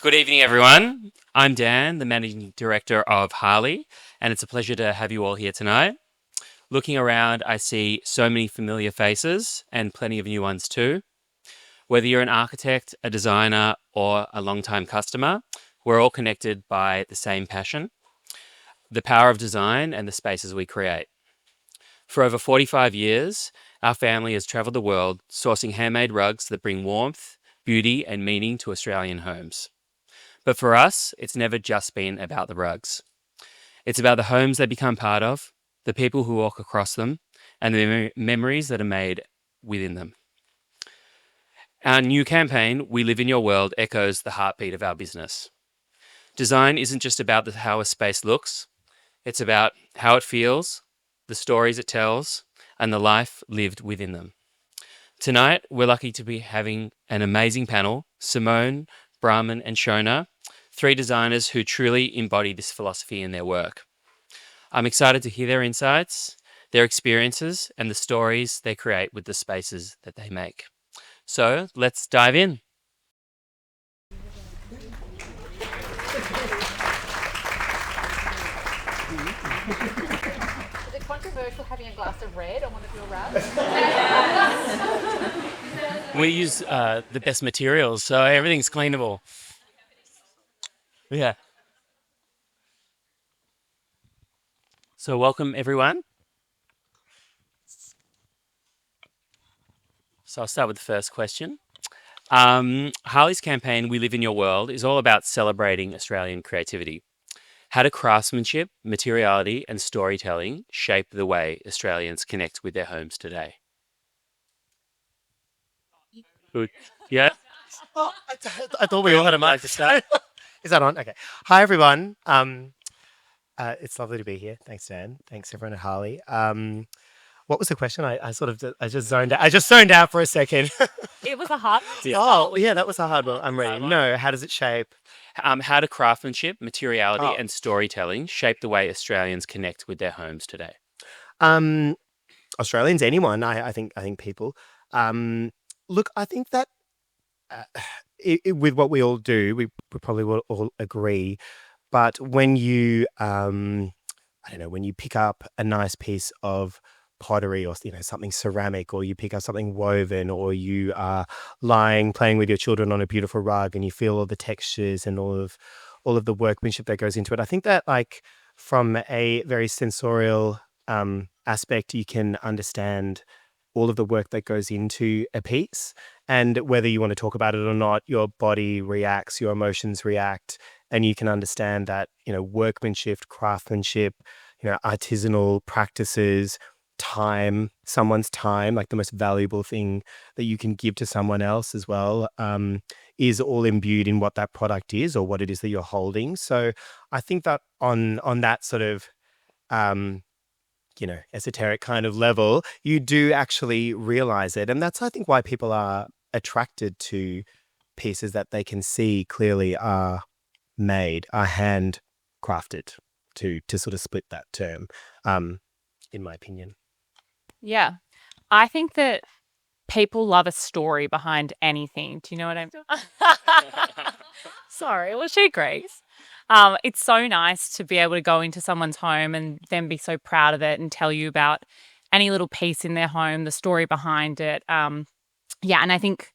Good evening, everyone. I'm Dan, the Managing Director of Hali, and it's a pleasure to have you all here tonight. Looking around, I see so many familiar faces and plenty of new ones too. Whether you're an architect, a designer, or a long-time customer, we're all connected by the same passion, the power of design and the spaces we create. For over 45 years, our family has traveled the world sourcing handmade rugs that bring warmth, beauty, and meaning to Australian homes. But for us, it's never just been about the rugs. It's about the homes they become part of, the people who walk across them, and the memories that are made within them. Our new campaign, We Live in Your World, echoes the heartbeat of our business. Design isn't just about how a space looks, it's about how it feels, the stories it tells, and the life lived within them. Tonight, we're lucky to be having an amazing panel, Simone, Brahman, and Shona, three designers who truly embody this philosophy in their work. I'm excited to hear their insights, their experiences, and the stories they create with the spaces that they make. So let's dive in. Is it controversial having a glass of red on one of your rugs? We use the best materials, so everything's cleanable. Yeah. So welcome, everyone. So I'll start with the first question. Harley's campaign, We Live in Your World, is all about celebrating Australian creativity. How do craftsmanship, materiality, and storytelling shape the way Australians connect with their homes today? Good. Yeah. Oh, I thought we all had a Like mic. to start? Is that on? Okay. Hi, everyone. It's lovely to be here. Thanks, Dan. Thanks, everyone at Harley. What was the question? I sort of I just zoned out. I just zoned out for a second. It was a hard Yeah. Oh, yeah, that was a hard one. I'm ready. Hard one. No, how does it shape? How do craftsmanship, materiality, Oh. and storytelling shape the way Australians connect with their homes today? Um, Australians, anyone? I think people. Um, Look, I think that uh, with what we all do, we probably will all agree. But when you, I don't know, when you pick up a nice piece of pottery or something ceramic, or you pick up something woven, or you are lying playing with your children on a beautiful rug, and you feel all the textures and all of the workmanship that goes into it. I think that like from a very sensorial aspect, you can understand all of the work that goes into a piece, and whether you want to talk about it or not, your body reacts, your emotions react, and you can understand that workmanship, craftsmanship, artisanal practices, time, someone's time, like the most valuable thing that you can give to someone else as well, is all imbued in what that product is or what it is that you're holding. So I think that on that sort of um esoteric kind of level, you do actually realize it. And that's, I think, why people are attracted to pieces that they can see clearly are made, are handcrafted, to sort of split that term, in my opinion. Yeah. I think that people love a story behind anything. Do you know what I'm Sorry, well, she agrees. It's so nice to be able to go into someone's home and then be so proud of it and tell you about any little piece in their home, the story behind it. Yeah, and I think,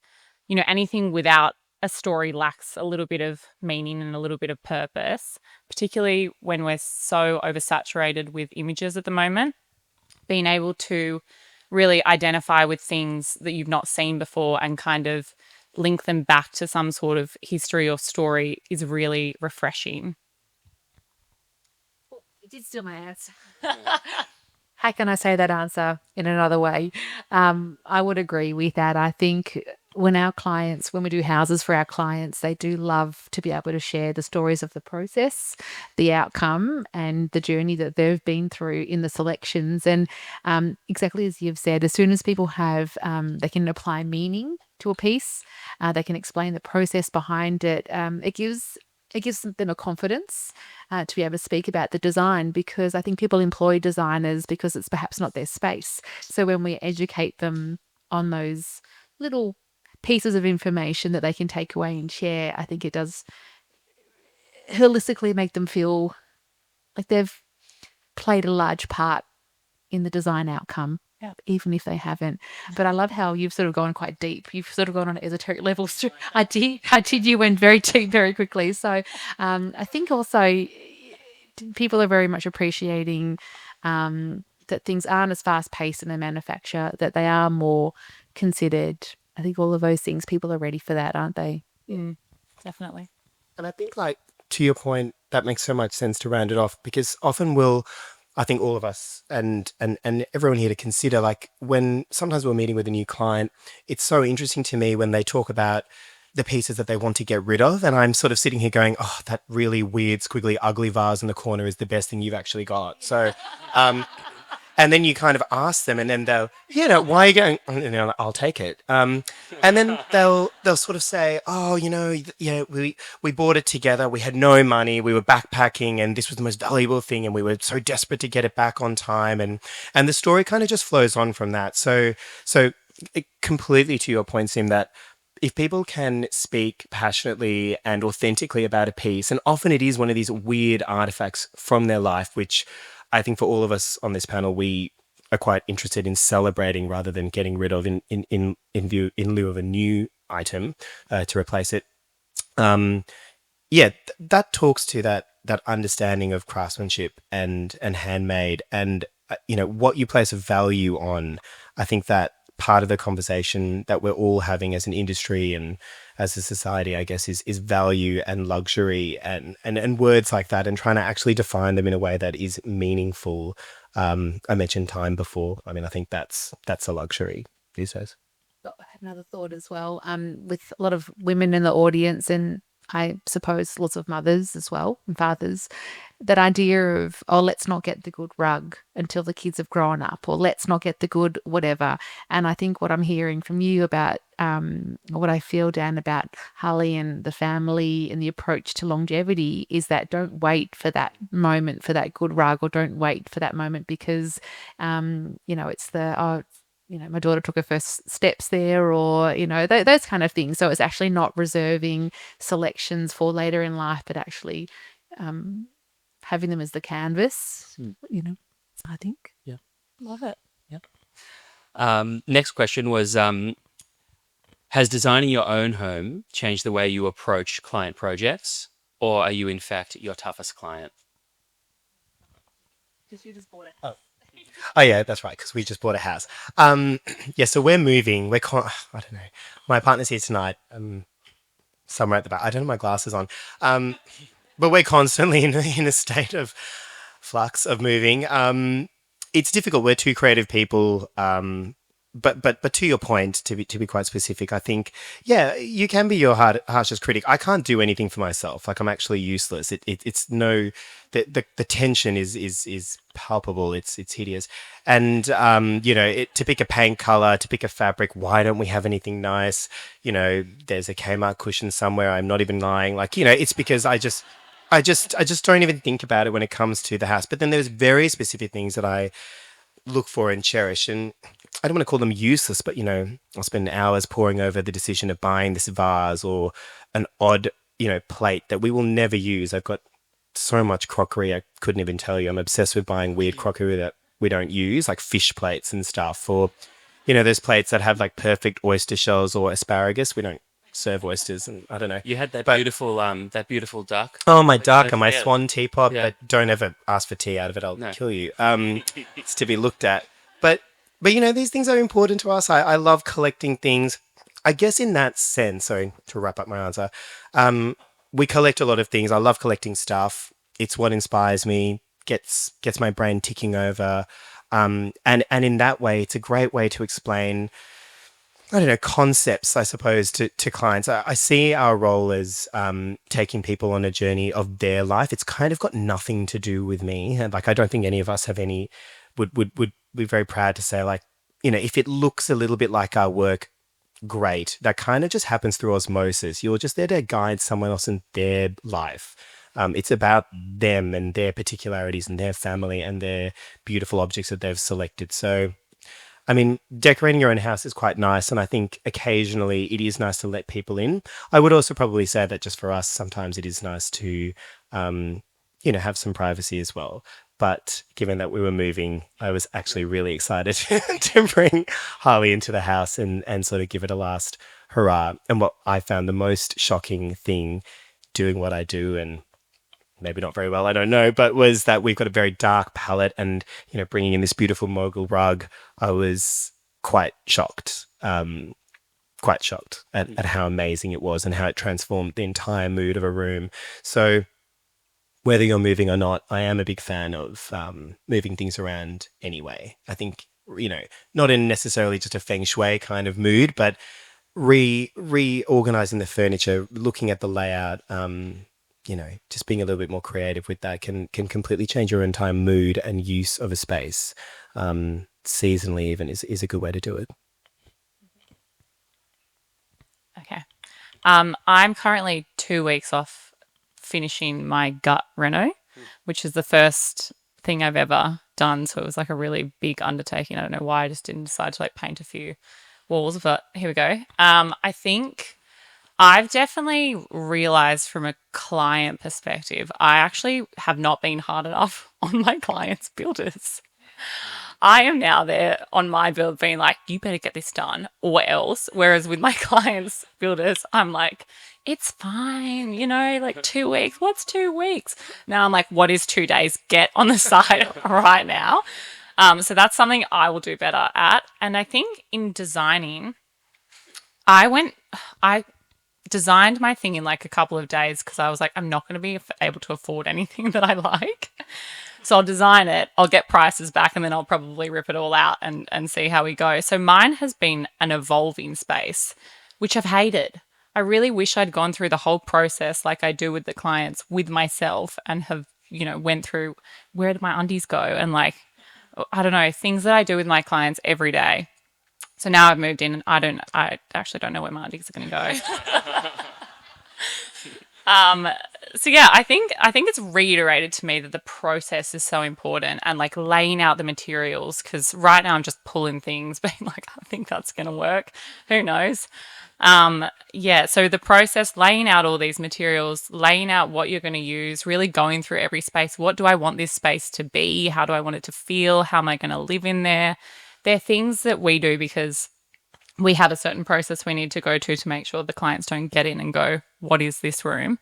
anything without a story lacks a little bit of meaning and a little bit of purpose, particularly when we're so oversaturated with images at the moment. Being able to really identify with things that you've not seen before and kind of link them back to some sort of history or story is really refreshing. You did steal my answer. How can I say that answer in another way? I would agree with that. I think when we do houses for our clients, they do love to be able to share the stories of the process, the outcome, and the journey that they've been through in the selections. And exactly as you've said, as soon as people they can apply meaning to a piece, they can explain the process behind it. It gives them a confidence to be able to speak about the design, because I think people employ designers because it's perhaps not their space. So when we educate them on those little pieces of information that they can take away and share, I think it does holistically make them feel like they've played a large part in the design outcome, even if they haven't. But I love how you've sort of gone quite deep. You've sort of gone on esoteric levels too. I did. You went very deep very quickly. So I think also people are very much appreciating that things aren't as fast paced in the manufacture, that they are more considered. I think all of those things, people are ready for that, aren't they? Definitely. And I think, like, to your point, that makes so much sense to round it off, because often I think all of us and everyone here to consider, like, when sometimes we're meeting with a new client, it's so interesting to me when they talk about the pieces that they want to get rid of. And I'm sort of sitting here going, oh, that really weird, squiggly, ugly vase in the corner is the best thing you've actually got. So, and then you kind of ask them, and then they'll, no, why are you going? You know, I'll take it. And then they'll sort of say, oh, we bought it together. We had no money. We were backpacking, and this was the most valuable thing, and we were so desperate to get it back on time. And the story kind of just flows on from that. So completely to your point, Sim, that if people can speak passionately and authentically about a piece, and often it is one of these weird artifacts from their life, which I think for all of us on this panel, we are quite interested in celebrating rather than getting rid of in lieu of a new item to replace it. That talks to that understanding of craftsmanship and handmade, and what you place a value on. I think that part of the conversation that we're all having as an industry and as a society, I guess, is value and luxury and words like that, and trying to actually define them in a way that is meaningful. I mentioned time before. I mean, I think that's a luxury these days. I had another thought as well. With a lot of women in the audience, and I suppose lots of mothers as well and fathers, that idea of, oh, let's not get the good rug until the kids have grown up, or let's not get the good whatever. And I think what I'm hearing from you about, what I feel, Dan, about Hali and the family and the approach to longevity is that don't wait for that moment for that good rug, or don't wait for that moment because, it's my daughter took her first steps there, or, those kind of things. So it's actually not reserving selections for later in life, but actually having them as the canvas, I think. Yeah. Love it. Yeah. Next question was, has designing your own home changed the way you approach client projects, or are you in fact your toughest client? Because you just bought it. Oh yeah, that's right, because we just bought a house. So we're moving. I don't know. My partner's here tonight. Somewhere at the back. I don't have my glasses on. But we're constantly in a state of flux of moving. It's difficult. We're two creative people. But to your point, to be quite specific, I think, you can be your harshest critic. I can't do anything for myself. Like, I'm actually useless. It's no, the tension is palpable. It's hideous. And, to pick a paint color, to pick a fabric, why don't we have anything nice? There's a Kmart cushion somewhere. I'm not even lying. Like, it's because I just don't even think about it when it comes to the house. But then there's very specific things that I look for and cherish, and I don't want to call them useless, but I'll spend hours poring over the decision of buying this vase or an odd plate that we will never use. I've got so much crockery I couldn't even tell you. I'm obsessed with buying weird crockery that we don't use, like fish plates and stuff, or those plates that have like perfect oyster shells or asparagus. We don't serve oysters, and I don't know. You had that beautiful duck. Oh, my duck and my swan teapot, Yeah. but don't ever ask for tea out of it. I'll No. kill you. It's to be looked at. But these things are important to us. I love collecting things. I guess in that sense, sorry to wrap up my answer, we collect a lot of things. I love collecting stuff. It's what inspires me, gets my brain ticking over. And in that way, it's a great way to explain, I don't know, concepts, I suppose, to clients. I see our role as taking people on a journey of their life. It's kind of got nothing to do with me. And like, I don't think any of us have any, would be very proud to say, like, if it looks a little bit like our work, great. That kind of just happens through osmosis. You're just there to guide someone else in their life. It's about them and their particularities and their family and their beautiful objects that they've selected. So I mean, decorating your own house is quite nice, and I think occasionally it is nice to let people in. I would also probably say that just for us, sometimes it is nice to, have some privacy as well. But given that we were moving, I was actually really excited to bring Harley into the house and sort of give it a last hurrah. And what I found the most shocking thing doing what I do, and maybe not very well, I don't know, but was that we've got a very dark palette and, bringing in this beautiful mogul rug, I was quite shocked. Quite shocked at how amazing it was and how it transformed the entire mood of a room. So whether you're moving or not, I am a big fan of moving things around anyway. I think, not in necessarily just a feng shui kind of mood, but reorganizing the furniture, looking at the layout, just being a little bit more creative with that can completely change your entire mood and use of a space. Seasonally even is a good way to do it. Okay. I'm currently 2 weeks off finishing my gut reno, which is the first thing I've ever done. So it was like a really big undertaking. I don't know why I just didn't decide to like paint a few walls, but here we go. I think I've definitely realized from a client perspective, I actually have not been hard enough on my clients' builders. I am now there on my build being like, you better get this done or else. Whereas with my clients' builders, I'm like, it's fine, like 2 weeks. What's 2 weeks? Now I'm like, what is 2 days? Get on the side right now. So that's something I will do better at. And I think in designing, I designed my thing in like a couple of days because I was like, I'm not going to be able to afford anything that I like. So I'll design it, I'll get prices back, and then I'll probably rip it all out and see how we go. So mine has been an evolving space, which I've hated. I really wish I'd gone through the whole process like I do with the clients with myself and have, went through where did my undies go and like, I don't know, things that I do with my clients every day. So now I've moved in and I actually don't know where my undies are going to go. So yeah, I think it's reiterated to me that the process is so important and like laying out the materials, because right now I'm just pulling things, being like, I think that's going to work. Who knows? So the process, laying out all these materials, laying out what you're going to use, really going through every space. What do I want this space to be? How do I want it to feel? How am I going to live in there? They're things that we do because we have a certain process we need to go to make sure the clients don't get in and go, what is this room?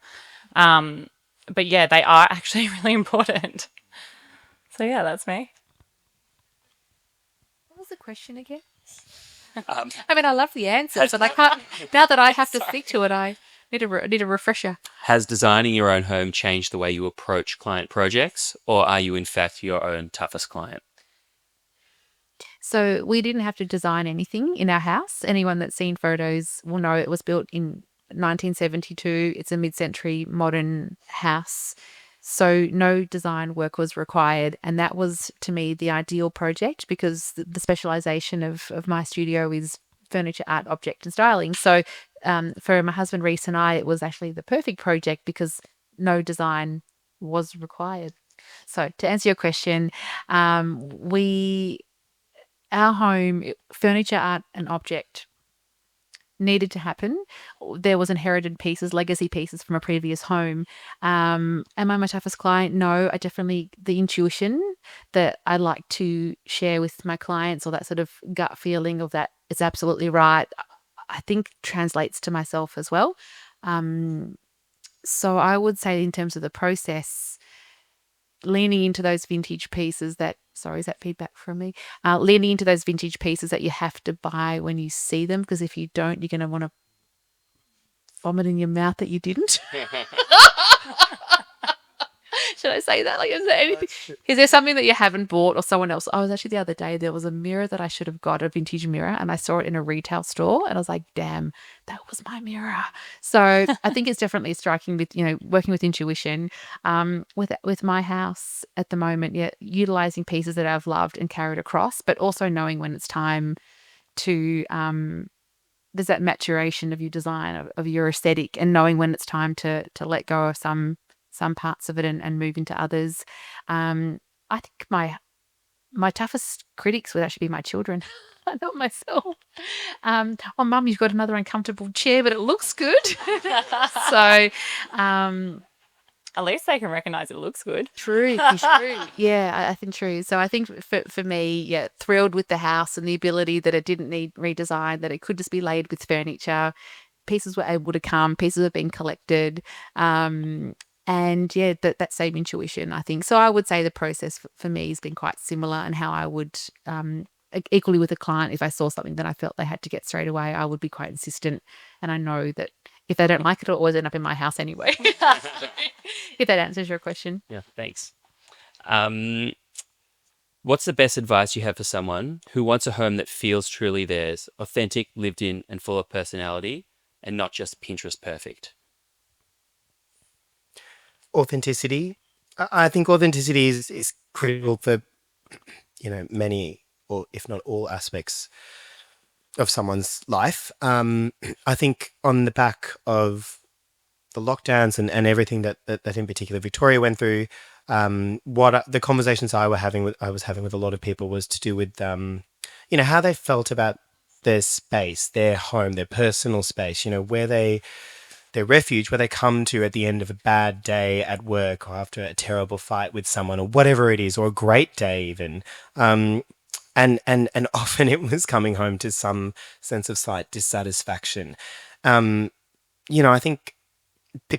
But yeah, they are actually really important. So yeah, that's me. What was the question again? Um, I mean, I love the answer, but I can't. Now that I have to speak to it, I need a refresher. Has designing your own home changed the way you approach client projects, or are you in fact your own toughest client? So we didn't have to design anything in our house. Anyone that's seen photos will know it was built in 1972. It's a mid-century modern house. So no design work was required. And that was, to me, the ideal project because the specialization of my studio is furniture, art, object and styling. So for my husband, Reese, and I, it was actually the perfect project because no design was required. So to answer your question, our home, furniture, art and object needed to happen. There was inherited pieces, legacy pieces from a previous home. Am I my toughest client? No, I definitely, the intuition that I like to share with my clients, or that sort of gut feeling of that it's absolutely right, I think translates to myself as well. So I would say in terms of the process, leaning into those vintage pieces that, sorry, is that feedback from me? Leaning into those vintage pieces that you have to buy when you see them, because if you don't, you're going to want to vomit in your mouth that you didn't. Should I say that? Like, is there anything? Is there something that you haven't bought or someone else? I was actually the other day, there was a mirror that I should have got, a vintage mirror, and I saw it in a retail store and I was like, damn, that was my mirror. So I think it's definitely striking with, working with intuition. With my house at the moment, yeah, utilizing pieces that I've loved and carried across, but also knowing when it's time to, there's that maturation of your design, of your aesthetic, and knowing when it's time to let go of some parts of it and move into others. I think my toughest critics would actually be my children. I thought myself. Oh, Mum, you've got another uncomfortable chair, but it looks good. So, At least they can recognize it looks good. true. Yeah, I think true. So I think for me, yeah, thrilled with the house and the ability that it didn't need redesign, that it could just be laid with furniture. Pieces were able to come, pieces have been collected. And yeah, that same intuition, I think. So I would say the process for me has been quite similar, and how I would equally with a client, if I saw something that I felt they had to get straight away, I would be quite insistent. And I know that if they don't like it, it'll always end up in my house anyway. If that answers your question. Yeah, thanks. What's the best advice you have for someone who wants a home that feels truly theirs, authentic, lived in, and full of personality, and not just Pinterest perfect? Authenticity. I think authenticity is critical for, many, or if not all, aspects of someone's life. I think on the back of the lockdowns and everything that in particular Victoria went through, the conversations I was having with a lot of people was to do with how they felt about their space, their home, their personal space, where their refuge, where they come to at the end of a bad day at work, or after a terrible fight with someone, or whatever it is, or a great day even. And often it was coming home to some sense of slight dissatisfaction. I think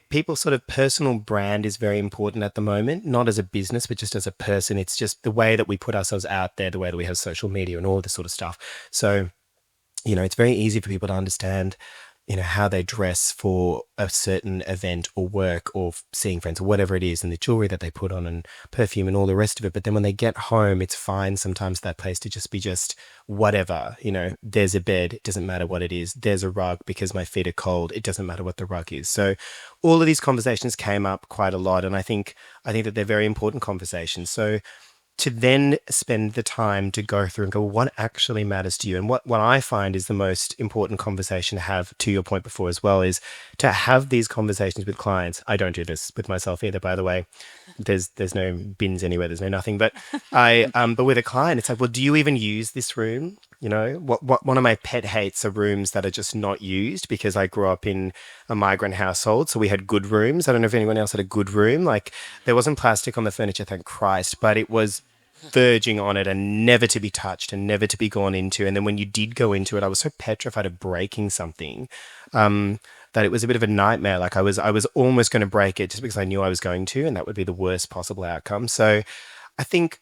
people's sort of personal brand is very important at the moment, not as a business, but just as a person. It's just the way that we put ourselves out there, the way that we have social media and all this sort of stuff. So, it's very easy for people to understand, how they dress for a certain event or work or seeing friends or whatever it is, and the jewelry that they put on and perfume and all the rest of it. But then when they get home, it's fine sometimes that place to just be just whatever, there's a bed, it doesn't matter what it is. There's a rug because my feet are cold, it doesn't matter what the rug is. So all of these conversations came up quite a lot. And I think that they're very important conversations. So to then spend the time to go through and go, what actually matters to you? And what I find is the most important conversation to have, to your point before as well, is to have these conversations with clients. I don't do this with myself either, by the way. There's no bins anywhere, there's no nothing. But but with a client, it's like, well, do you even use this room? What one of my pet hates are rooms that are just not used, because I grew up in a migrant household, so we had good rooms. I don't know if anyone else had a good room. Like, there wasn't plastic on the furniture, thank Christ, but it was verging on it and never to be touched and never to be gone into. And then when you did go into it, I was so petrified of breaking something that it was a bit of a nightmare. Like I was almost going to break it just because I knew I was going to, and that would be the worst possible outcome. So I think,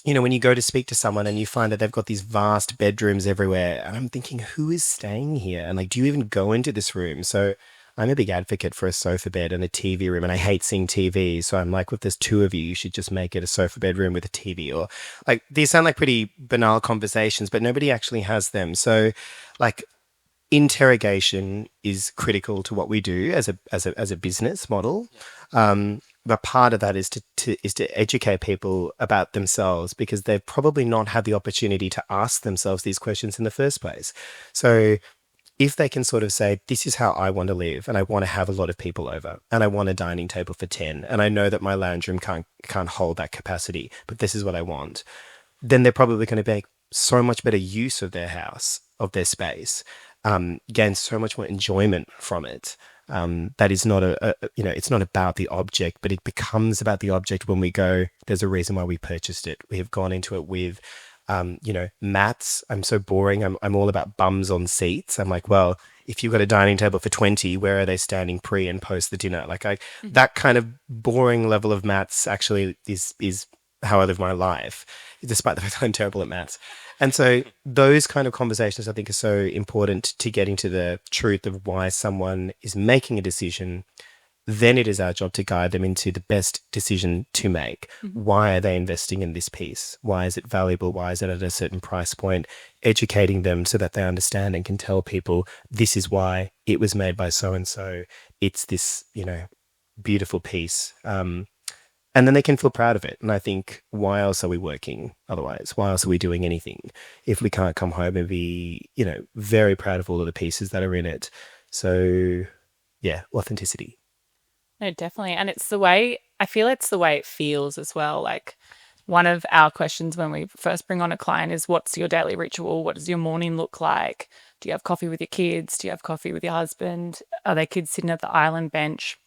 when you go to speak to someone and you find that they've got these vast bedrooms everywhere, and I'm thinking, who is staying here? And like, do you even go into this room? So I'm a big advocate for a sofa bed and a TV room, and I hate seeing TV. So I'm like, if there's two of you, you should just make it a sofa bedroom with a TV. Or like, these sound like pretty banal conversations, but nobody actually has them. So like, interrogation is critical to what we do as a business model. But part of that is to educate people about themselves, because they've probably not had the opportunity to ask themselves these questions in the first place. So if they can sort of say, this is how I want to live, and I want to have a lot of people over, and I want a dining table for 10, and I know that my lounge room can't hold that capacity, but this is what I want, then they're probably going to make so much better use of their house, of their space, gain so much more enjoyment from it. That is not it's not about the object, but it becomes about the object when we go, there's a reason why we purchased it. We have gone into it with, mats. I'm so boring. I'm all about bums on seats. I'm like, well, if you've got a dining table for 20, where are they standing pre and post the dinner? Like that kind of boring level of mats actually is how I live my life, despite the fact that I'm terrible at maths. And so those kind of conversations, I think, are so important to getting to the truth of why someone is making a decision. Then it is our job to guide them into the best decision to make. Mm-hmm. Why are they investing in this piece? Why is it valuable? Why is it at a certain price point? Educating them so that they understand and can tell people, this is why it was made by so-and-so. It's this, beautiful piece. And then they can feel proud of it. And I think, why else are we working otherwise? Why else are we doing anything if we can't come home and be, very proud of all of the pieces that are in it? So, yeah, authenticity. No, definitely. And I feel it's the way it feels as well. Like, one of our questions when we first bring on a client is, what's your daily ritual? What does your morning look like? Do you have coffee with your kids? Do you have coffee with your husband? Are there kids sitting at the island bench?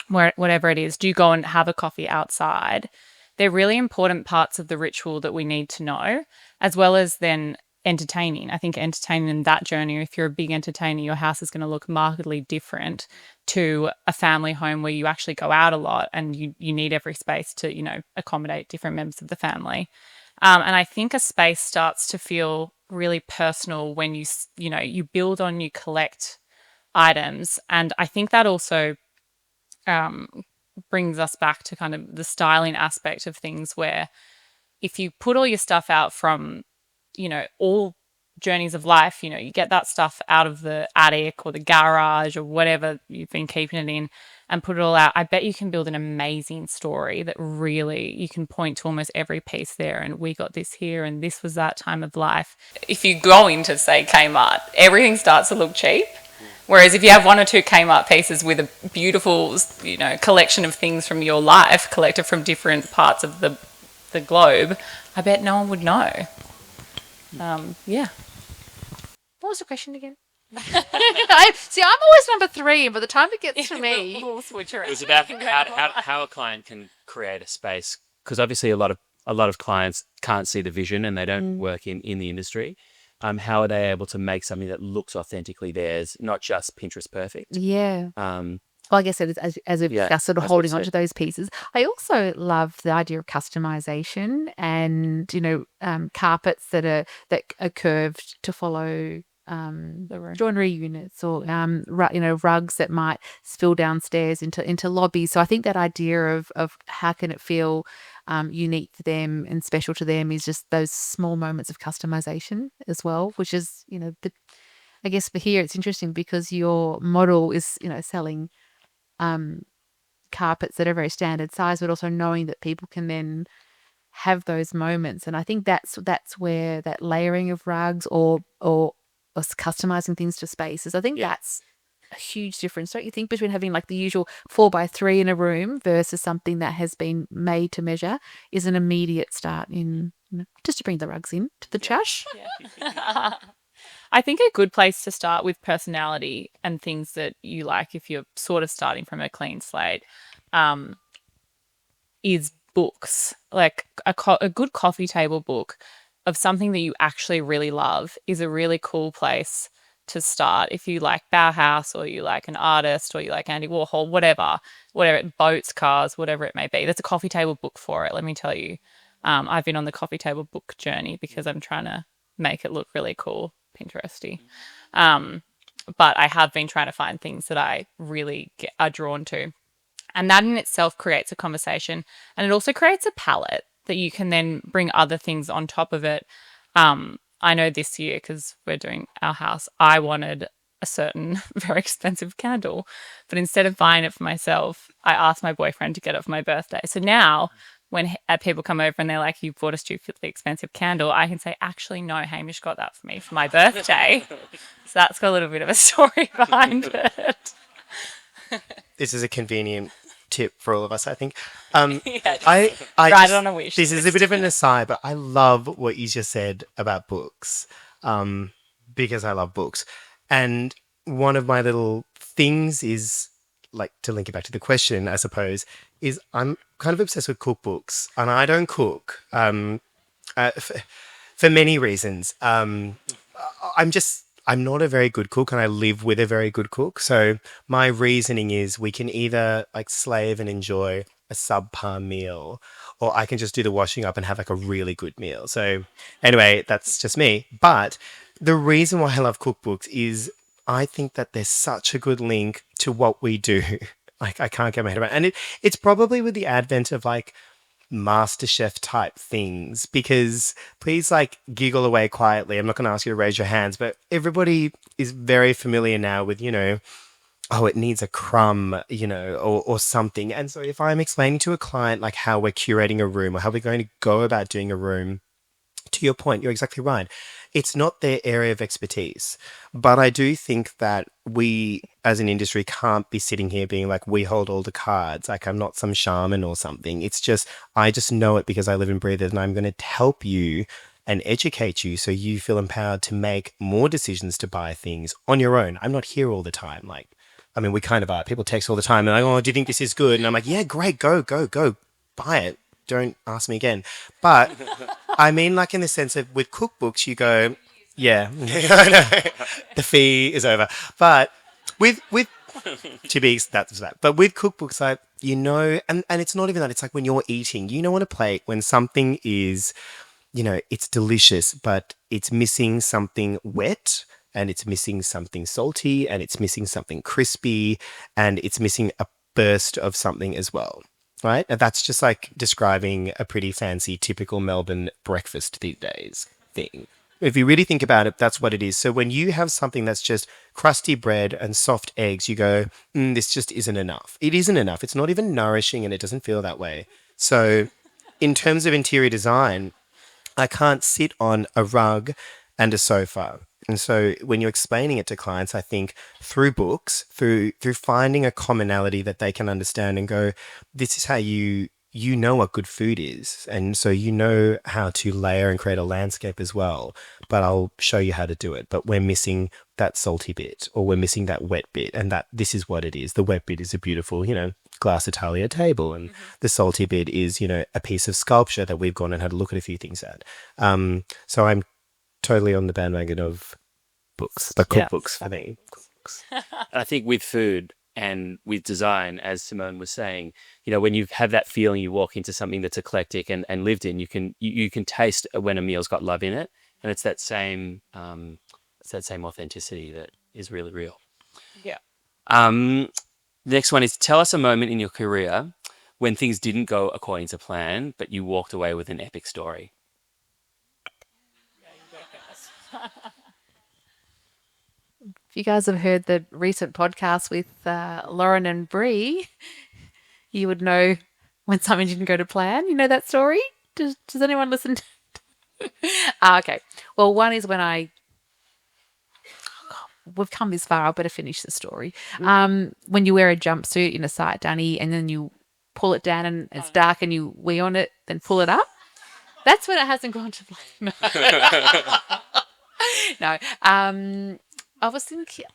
Whatever it is, do you go and have a coffee outside? They're really important parts of the ritual that we need to know, as well as then entertaining. I think entertaining in that journey, if you're a big entertainer, your house is going to look markedly different to a family home where you actually go out a lot and you need every space to, accommodate different members of the family. And I think a space starts to feel really personal when you build on, you collect items. And I think that also brings us back to kind of the styling aspect of things, where if you put all your stuff out from, all journeys of life, you get that stuff out of the attic or the garage or whatever you've been keeping it in and put it all out, I bet you can build an amazing story that really you can point to almost every piece there. And we got this here and this was that time of life. If you go into, say, Kmart, everything starts to look cheap. Whereas if you have one or two Kmart pieces with a beautiful, collection of things from your life collected from different parts of the globe, I bet no one would know. Yeah. What was the question again? I'm always number 3, and by the time it gets to me, We'll switch around. It was about how a client can create a space, because obviously a lot of clients can't see the vision and they don't work in the industry. How are they able to make something that looks authentically theirs, not just Pinterest perfect? yeah. Um, Well, I guess it is, as we've discussed, sort of that's holding what on you to those pieces. I also love the idea of customization and, carpets that are curved to follow The room. joinery units, or rugs that might spill downstairs into lobbies. So I think that idea of how can it feel unique to them and special to them is just those small moments of customization as well, which is, I guess for here it's interesting because your model is, selling carpets that are very standard size, but also knowing that people can then have those moments. And I think that's where that layering of rugs or us customizing things to spaces, I think that's a huge difference, don't you think, between having like the usual 4x3 in a room versus something that has been made to measure is an immediate start in, just to bring the rugs in to the trash. Yeah. I think a good place to start with personality and things that you like, if you're sort of starting from a clean slate, is books. Like a good coffee table book of something that you actually really love is a really cool place to start. If you like Bauhaus, or you like an artist, or you like Andy Warhol, whatever, boats, cars, whatever it may be, there's a coffee table book for it. Let me tell you, I've been on the coffee table book journey because I'm trying to make it look really cool, Pinteresty. But I have been trying to find things that I really are drawn to. And that in itself creates a conversation, and it also creates a palette that you can then bring other things on top of it. I know this year, because we're doing our house, I wanted a certain very expensive candle, but instead of buying it for myself, I asked my boyfriend to get it for my birthday. So now when people come over and they're like, you bought a stupidly expensive candle, I can say, actually, no, Hamish got that for me for my birthday. So that's got a little bit of a story behind it. This is a convenient tip for all of us, I think. Yeah, I write it on a wish This is a bit of an aside, but I love what you just said about books, because I love books. And one of my little things is, like, to link it back to the question, I suppose, is I'm kind of obsessed with cookbooks, and I don't cook for many reasons. I'm not a very good cook, and I live with a very good cook. So my reasoning is we can either like slave and enjoy a subpar meal, or I can just do the washing up and have like a really good meal. So anyway, that's just me. But the reason why I love cookbooks is I think that there's such a good link to what we do. Like, I can't get my head around it. And it's probably with the advent of like MasterChef type things, because please like giggle away quietly. I'm not going to ask you to raise your hands, but everybody is very familiar now with, oh, it needs a crumb, or something. And so if I'm explaining to a client like how we're curating a room or how we're going to go about doing a room, to your point, you're exactly right. it's not their area of expertise. But I do think that we as an industry can't be sitting here being like, we hold all the cards. Like, I'm not some shaman or something. It's just, I just know it because I live and breathe it, and I'm going to help you and educate you so you feel empowered to make more decisions to buy things on your own. I'm not here all the time. Like, I mean, we kind of are. People text all the time and like, oh, do you think this is good? And I'm like, yeah, great, go, buy it. Don't ask me again. But I mean, like, in the sense of with cookbooks, you go, yeah, I know. The fee is over. But with to be that's that. But with cookbooks, like, and it's not even that. It's like when you're eating, on a plate when something is, it's delicious, but it's missing something wet, and it's missing something salty, and it's missing something crispy, and it's missing a burst of something as well. Right? And that's just like describing a pretty fancy, typical Melbourne breakfast these days thing. If you really think about it, that's what it is. So when you have something that's just crusty bread and soft eggs, you go, this just isn't enough. It isn't enough. It's not even nourishing, and it doesn't feel that way. So in terms of interior design, I can't sit on a rug and a sofa. And so when you're explaining it to clients, I think through books, through finding a commonality that they can understand and go, this is how you know what good food is. And so you know how to layer and create a landscape as well. But I'll show you how to do it. But we're missing that salty bit, or we're missing that wet bit. And that this is what it is. The wet bit is a beautiful, glass Italia table. And the salty bit is, a piece of sculpture that we've gone and had a look at a few things at. So I'm totally on the bandwagon of books, the cookbooks for me. And I think with food and with design, as Simone was saying, when you have that feeling, you walk into something that's eclectic and lived in, you can taste when a meal's got love in it, and it's that same authenticity that is really real. Yeah. The next one is, tell us a moment in your career when things didn't go according to plan, but you walked away with an epic story. If you guys have heard the recent podcast with Lauren and Bree, you would know when something didn't go to plan. You know that story? Does anyone listen to okay. Well, one is when we've come this far, I better finish the story. When you wear a jumpsuit in a site, Danny, and then you pull it down and it's dark and you wee on it, then pull it up. That's when it hasn't gone to plan. No. I was thinking,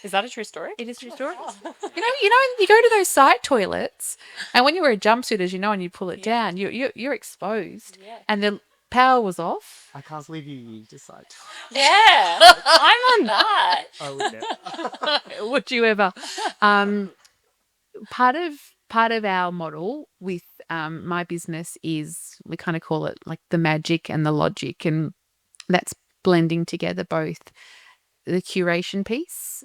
Is that a true story? it is a true story. You go to those site toilets, and when you wear a jumpsuit, as you know, and you pull it down, you're exposed, and the power was off. I can't believe you decide. Yeah. I'm on that. I would never. Would you ever? Part of our model with my business is, we kind of call it like the magic and the logic, and that's blending together both the curation piece,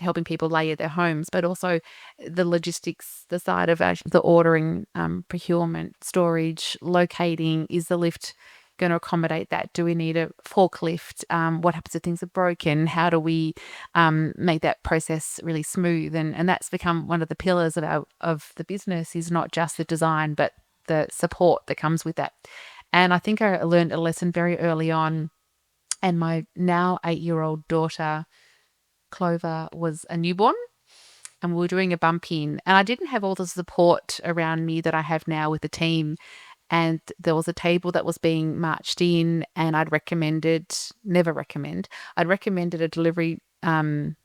helping people layer their homes, but also the logistics, the side of the ordering, procurement, storage, locating. Is the lift going to accommodate that? Do we need a forklift? What happens if things are broken? How do we make that process really smooth? And that's become one of the pillars of the business, is not just the design, but the support that comes with that. And I think I learned a lesson very early on. And my now 8-year-old daughter, Clover, was a newborn, and we were doing a bump in, and I didn't have all the support around me that I have now with the team. And there was a table that was being marched in, and I'd recommended a delivery, some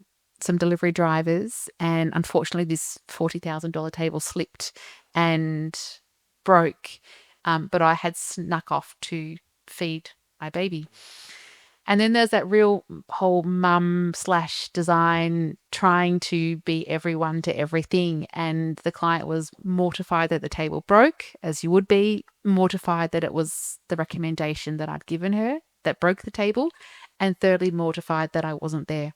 delivery drivers, and unfortunately this $40,000 table slipped and broke, but I had snuck off to feed my baby. And then there's that real whole mum/design trying to be everyone to everything. And the client was mortified that the table broke, as you would be, mortified that it was the recommendation that I'd given her that broke the table, and thirdly, mortified that I wasn't there.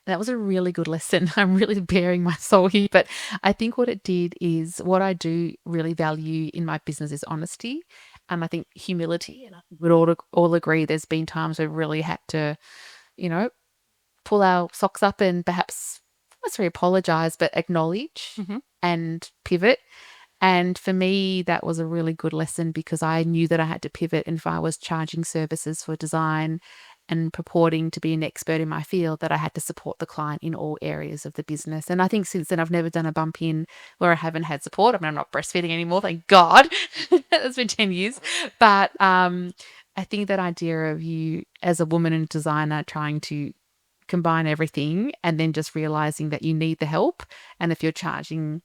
And that was a really good lesson. I'm really bearing my soul here. But I think what it did is, what I do really value in my business is honesty. And I think humility, and I think we'd all agree there's been times we've really had to, pull our socks up and perhaps, not necessarily apologise, but acknowledge and pivot. And for me, that was a really good lesson because I knew that I had to pivot. And if I was charging services for design and purporting to be an expert in my field, that I had to support the client in all areas of the business. And I think since then, I've never done a bump in where I haven't had support. I mean, I'm not breastfeeding anymore, thank God. That's been 10 years. But I think that idea of you as a woman and designer trying to combine everything and then just realizing that you need the help. And if you're charging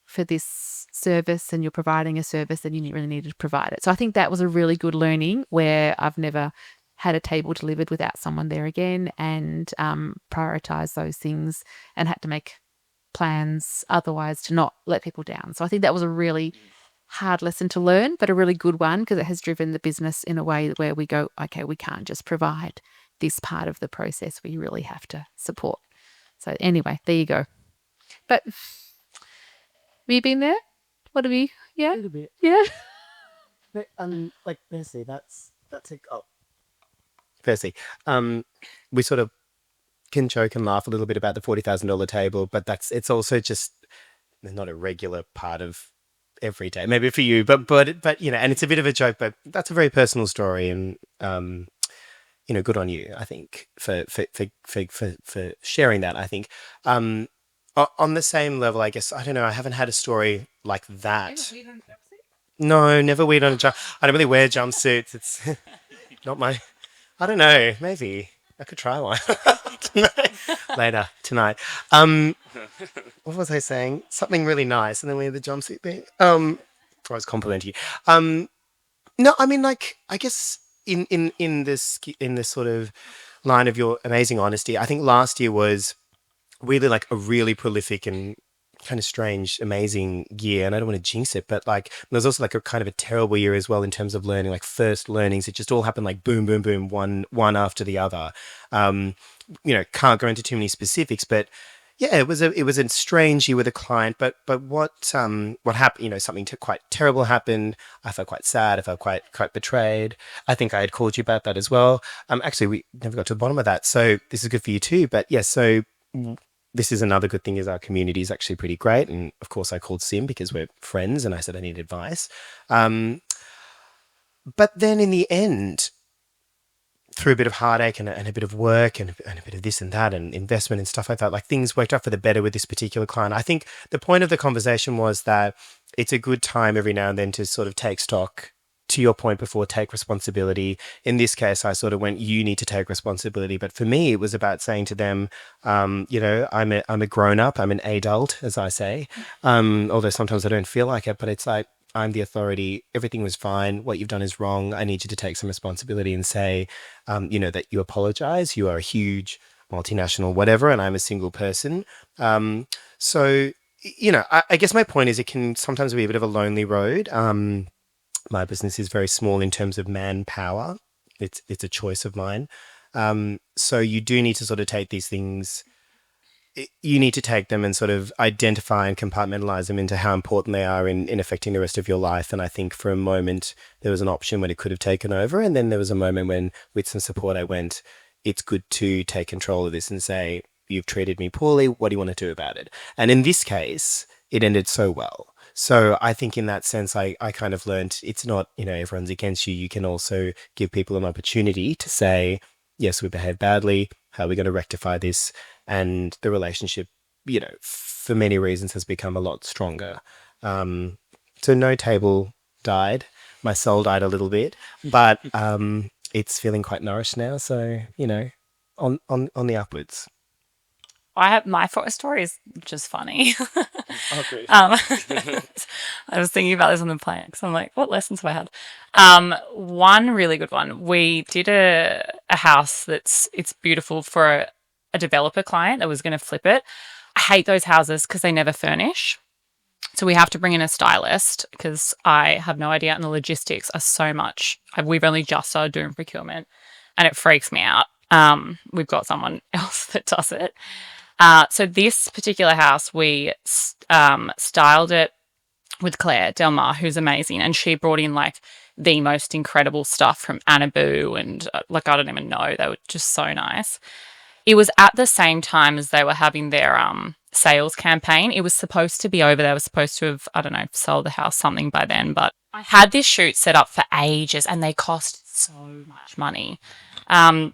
for this service and you're providing a service, then you really need to provide it. So I think that was a really good learning where I've never had a table delivered without someone there again, and prioritize those things and had to make plans otherwise to not let people down. So I think that was a really hard lesson to learn, but a really good one because it has driven the business in a way where we go, okay, we can't just provide this part of the process. We really have to support. So anyway, there you go. But have you been there? What have you? Yeah, A little bit. yeah. But, like Percy, that's a Percy. We sort of can joke and laugh a little bit about the $40,000 table, but it's also just not a regular part of every day. Maybe for you, but you know, and it's a bit of a joke, but that's a very personal story, and you know, good on you, I think, for sharing that. I think on the same level, I guess, I don't know, I haven't had a story like that. No, never weed on a jump. I don't really wear jumpsuits. It's not my. I don't know. Maybe I could try one later tonight. What was I saying? Something really nice, and then we had the jumpsuit thing. I was complimenting you. No, I mean, like, I guess in this sort of line of your amazing honesty, I think last year was really like a really prolific and kind of strange, amazing year. And I don't want to jinx it, but like there's also like a kind of a terrible year as well in terms of learning, like first learnings. It just all happened like boom, boom, boom, one after the other. You know, can't go into too many specifics, but yeah, it was a strange year with a client. But what happened? You know, something quite terrible happened. I felt quite sad. I felt quite betrayed. I think I had called you about that as well. Actually, we never got to the bottom of that, so this is good for you too. But yeah, so this is another good thing is our community is actually pretty great. And of course I called Sim because we're friends and I said I need advice. But then in the end, through a bit of heartache and a bit of work and a bit of this and that and investment and stuff like that, like things worked out for the better with this particular client. I think the point of the conversation was that it's a good time every now and then to sort of take stock, to your point before, take responsibility. In this case, I sort of went, you need to take responsibility. But for me, it was about saying to them, you know, I'm a grown up, I'm an adult, as I say, although sometimes I don't feel like it, but it's like, I'm the authority. Everything was fine. What you've done is wrong. I need you to take some responsibility and say, you know, that you apologize. You are a huge multinational, whatever, and I'm a single person. So, you know, I guess my point is it can sometimes be a bit of a lonely road. My business is very small in terms of manpower. It's a choice of mine. So you do need to sort of take these things. You need to take them and sort of identify and compartmentalize them into how important they are in affecting the rest of your life. And I think for a moment there was an option when it could have taken over. And then there was a moment when with some support I went, it's good to take control of this and say, you've treated me poorly. What do you want to do about it? And in this case, it ended so well. So I think in that sense, I kind of learned it's not, you know, everyone's against you. You can also give people an opportunity to say, yes, we behaved badly. How are we going to rectify this? And the relationship, you know, for many reasons has become a lot stronger. So no table died. My soul died a little bit, but it's feeling quite nourished now. So, you know, on the upwards. I have my story is just funny. Oh, good. I was thinking about this on the plane because I'm like, what lessons have I had? One really good one. We did a house it's beautiful for a developer client that was going to flip it. I hate those houses because they never furnish. So we have to bring in a stylist because I have no idea, and the logistics are so much. We've only just started doing procurement, and it freaks me out. We've got someone else that does it. So this particular house, we styled it with Claire Delmar, who's amazing, and she brought in like the most incredible stuff from Anabu and like I don't even know, they were just so nice. it was at the same time as they were having their sales campaign. It was supposed to be over. They were supposed to have, I don't know, sold the house something by then. But I had this shoot set up for ages and they cost so much money. And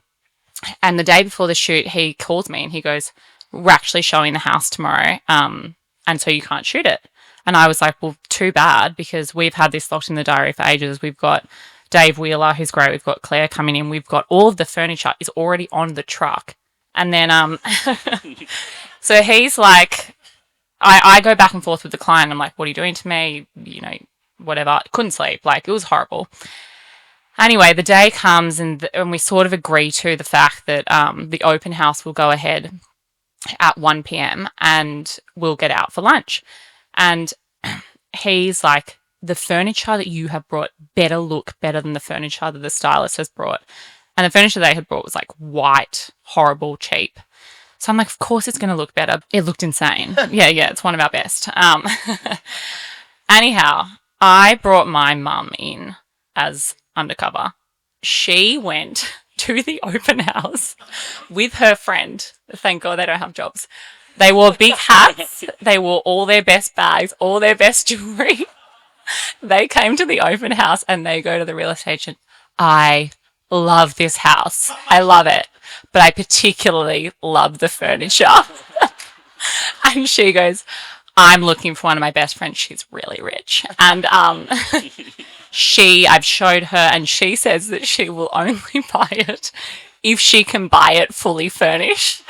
the day before the shoot, he calls me and he goes, we're actually showing the house tomorrow. And so you can't shoot it. And I was like, well, too bad, because we've had this locked in the diary for ages. We've got Dave Wheeler, who's great. We've got Claire coming in. We've got all of the furniture is already on the truck. And then, so he's like, I go back and forth with the client. I'm like, what are you doing to me? You know, whatever. Couldn't sleep. Like, it was horrible. Anyway, the day comes and we sort of agree to the fact that the open house will go ahead at 1 p.m. and we'll get out for lunch. And he's like, the furniture that you have brought better look better than the furniture that the stylist has brought. And the furniture they had brought was like white, horrible, cheap. So I'm like, of course it's going to look better. It looked insane. Yeah, it's one of our best. Anyhow, I brought my mum in as undercover. She went to the open house with her friend. Thank God they don't have jobs. They wore big hats. They wore all their best bags, all their best jewelry. They came to the open house and they go to the real estate agent. I love this house. I love it. But I particularly love the furniture. And she goes, I'm looking for one of my best friends. She's really rich. And I've showed her and she says that she will only buy it if she can buy it fully furnished.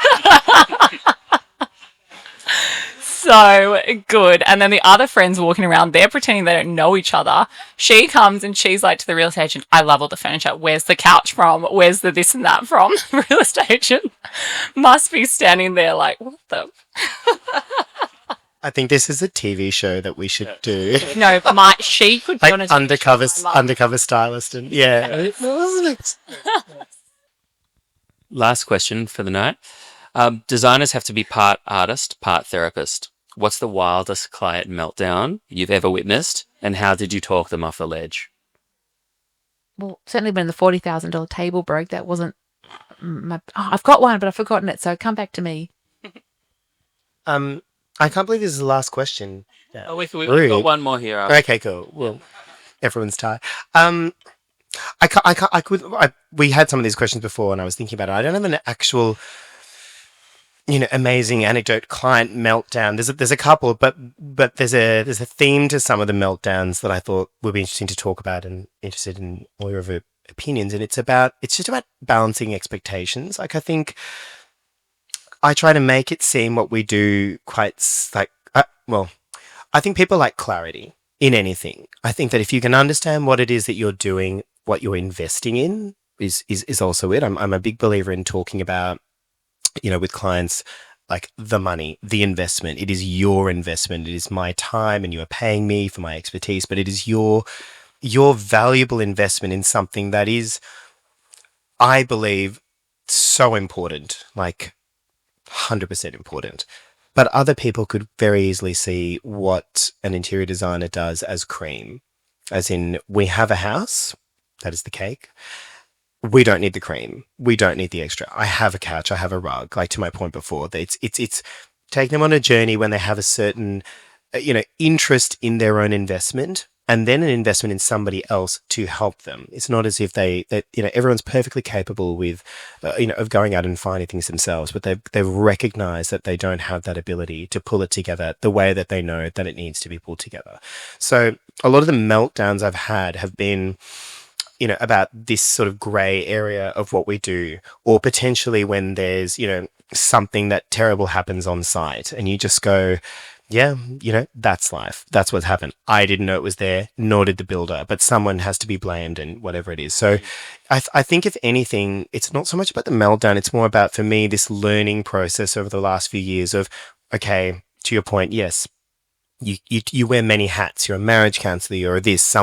So good. And then the other friends walking around, they're pretending they don't know each other. She comes and she's like to the real estate agent, I love all the furniture. Where's the couch from? Where's the this and that from? The real estate agent must be standing there like, what the? I think this is a TV show that we should do. No, she could be Like on a undercover stylist, and yeah. Last question for the night. Designers have to be part artist, part therapist. What's the wildest client meltdown you've ever witnessed, and how did you talk them off the ledge? Well, certainly when the $40,000 table broke, that wasn't I've got one, but I've forgotten it, so come back to me. I can't believe this is the last question. Yeah. Oh, we've Rude. got one more here. Okay, cool. Well, everyone's tired. We had some of these questions before, and I was thinking about it. I don't have an actual, amazing anecdote client meltdown. There's a couple, but there's a theme to some of the meltdowns that I thought would be interesting to talk about, and interested in all your opinions. And it's just about balancing expectations. Like, I think I try to make it seem what we do quite I think people like clarity in anything. I think that if you can understand what it is that you're doing, what you're investing in is also it. I'm a big believer in talking about, with clients, like the money, the investment. It is your investment. It is my time, and you are paying me for my expertise, but it is your valuable investment in something that is, I believe, so important, like 100% important. But other people could very easily see what an interior designer does as cream. As in, we have a house, that is the cake. We don't need the cream. We don't need the extra. I have a couch. I have a rug. Like, to my point before, it's taking them on a journey when they have a certain, interest in their own investment, and then an investment in somebody else to help them. It's not as if they everyone's perfectly capable with, of going out and finding things themselves, but they've recognized that they don't have that ability to pull it together the way that they know that it needs to be pulled together. So a lot of the meltdowns I've had have been, about this sort of gray area of what we do, or potentially when there's, something that terrible happens on site and you just go, yeah, that's life. That's what's happened. I didn't know it was there, nor did the builder, but someone has to be blamed, and whatever it is. So I think, if anything, it's not so much about the meltdown. It's more about, for me, this learning process over the last few years of, okay, to your point, yes, you wear many hats. You're a marriage counselor, you're this,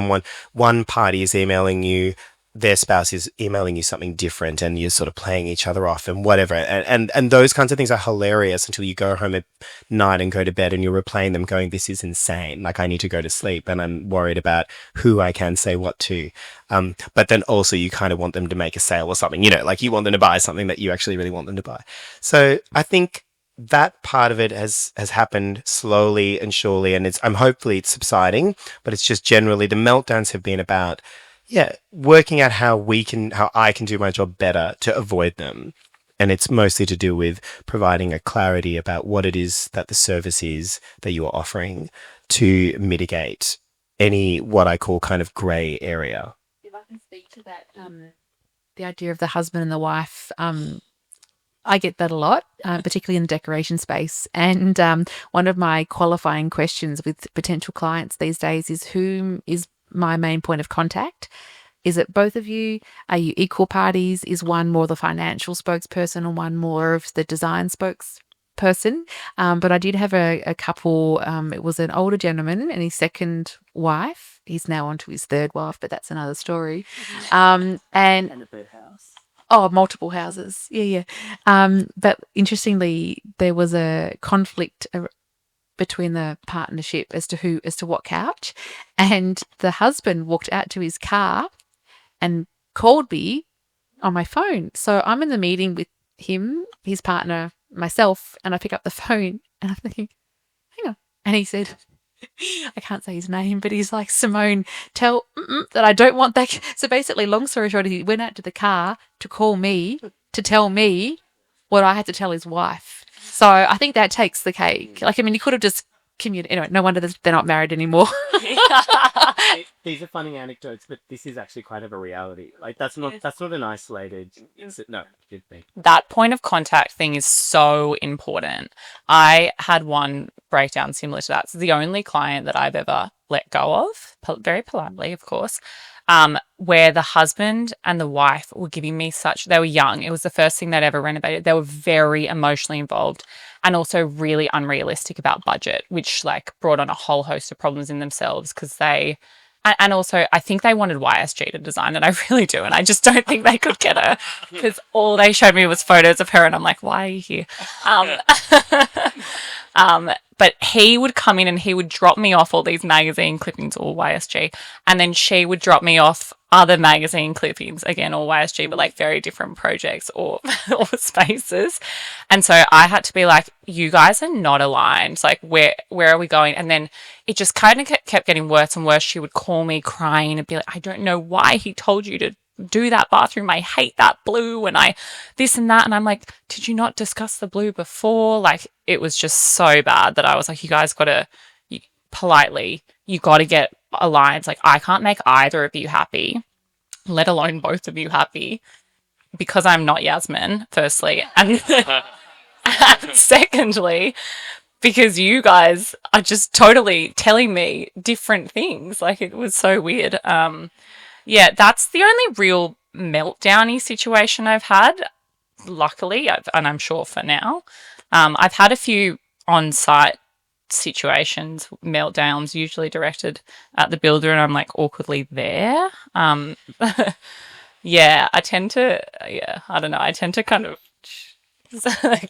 one party is emailing you their spouse is emailing you something different and you're sort of playing each other off and whatever. And those kinds of things are hilarious until you go home at night and go to bed and you're replaying them going, this is insane. Like, I need to go to sleep and I'm worried about who I can say what to. But then also you kind of want them to make a sale or something, like you want them to buy something that you actually really want them to buy. So I think that part of it has happened slowly and surely, and I'm hopefully it's subsiding, but it's just generally the meltdowns have been about working out how I can do my job better to avoid them. And it's mostly to do with providing a clarity about what it is that the service is that you are offering to mitigate any, what I call kind of grey area. If I can speak to that, the idea of the husband and the wife, I get that a lot, particularly in the decoration space. And one of my qualifying questions with potential clients these days is, whom is my main point of contact? Is it both of you? Are you equal parties? Is one more the financial spokesperson and one more of the design spokesperson? But I did have a couple. It was an older gentleman and his second wife. He's now on to his third wife, but that's another story. And a third house. Oh, multiple houses. Yeah. But interestingly, there was a conflict between the partnership as to what couch, and the husband walked out to his car and called me on my phone. So I'm in the meeting with him, his partner, myself, and I pick up the phone and I'm thinking, hang on. And he said, I can't say his name, but he's like, Simone, tell that I don't want that. So basically, long story short, he went out to the car to call me to tell me what I had to tell his wife. So I think that takes the cake. Like, I mean, you could have just communicated. Anyway, no wonder they're not married anymore. These are funny anecdotes, but this is actually kind of a reality. Like, that's not an isolated. No, good thing. That point of contact thing is so important. I had one breakdown similar to that. It's the only client that I've ever let go of, very politely, of course, where the husband and the wife were giving me they were young. It was the first thing they'd ever renovated. They were very emotionally involved and also really unrealistic about budget, which like brought on a whole host of problems in themselves because and also I think they wanted YSG to design it. I really do. And I just don't think they could get her because all they showed me was photos of her and I'm like, why are you here? But he would come in and he would drop me off all these magazine clippings, all YSG, and then she would drop me off other magazine clippings, again, all YSG, but like very different projects or spaces. And so I had to be like, you guys are not aligned. Like, where are we going? And then it just kind of kept getting worse and worse. She would call me crying and be like, I don't know why he told you to do that bathroom. I hate that blue and this and that. And I'm like, did you not discuss the blue before? Like, it was just so bad that I was like, you guys got to politely, you got to get aligned. Like, I can't make either of you happy, let alone both of you happy, because I'm not Yasmin, firstly. And, and secondly, because you guys are just totally telling me different things. Like, it was so weird. Yeah, that's the only real meltdowny situation I've had, luckily, and I'm sure for now. I've had a few on-site situations, meltdowns, usually directed at the builder, and I'm like awkwardly there. Yeah, I tend to kind of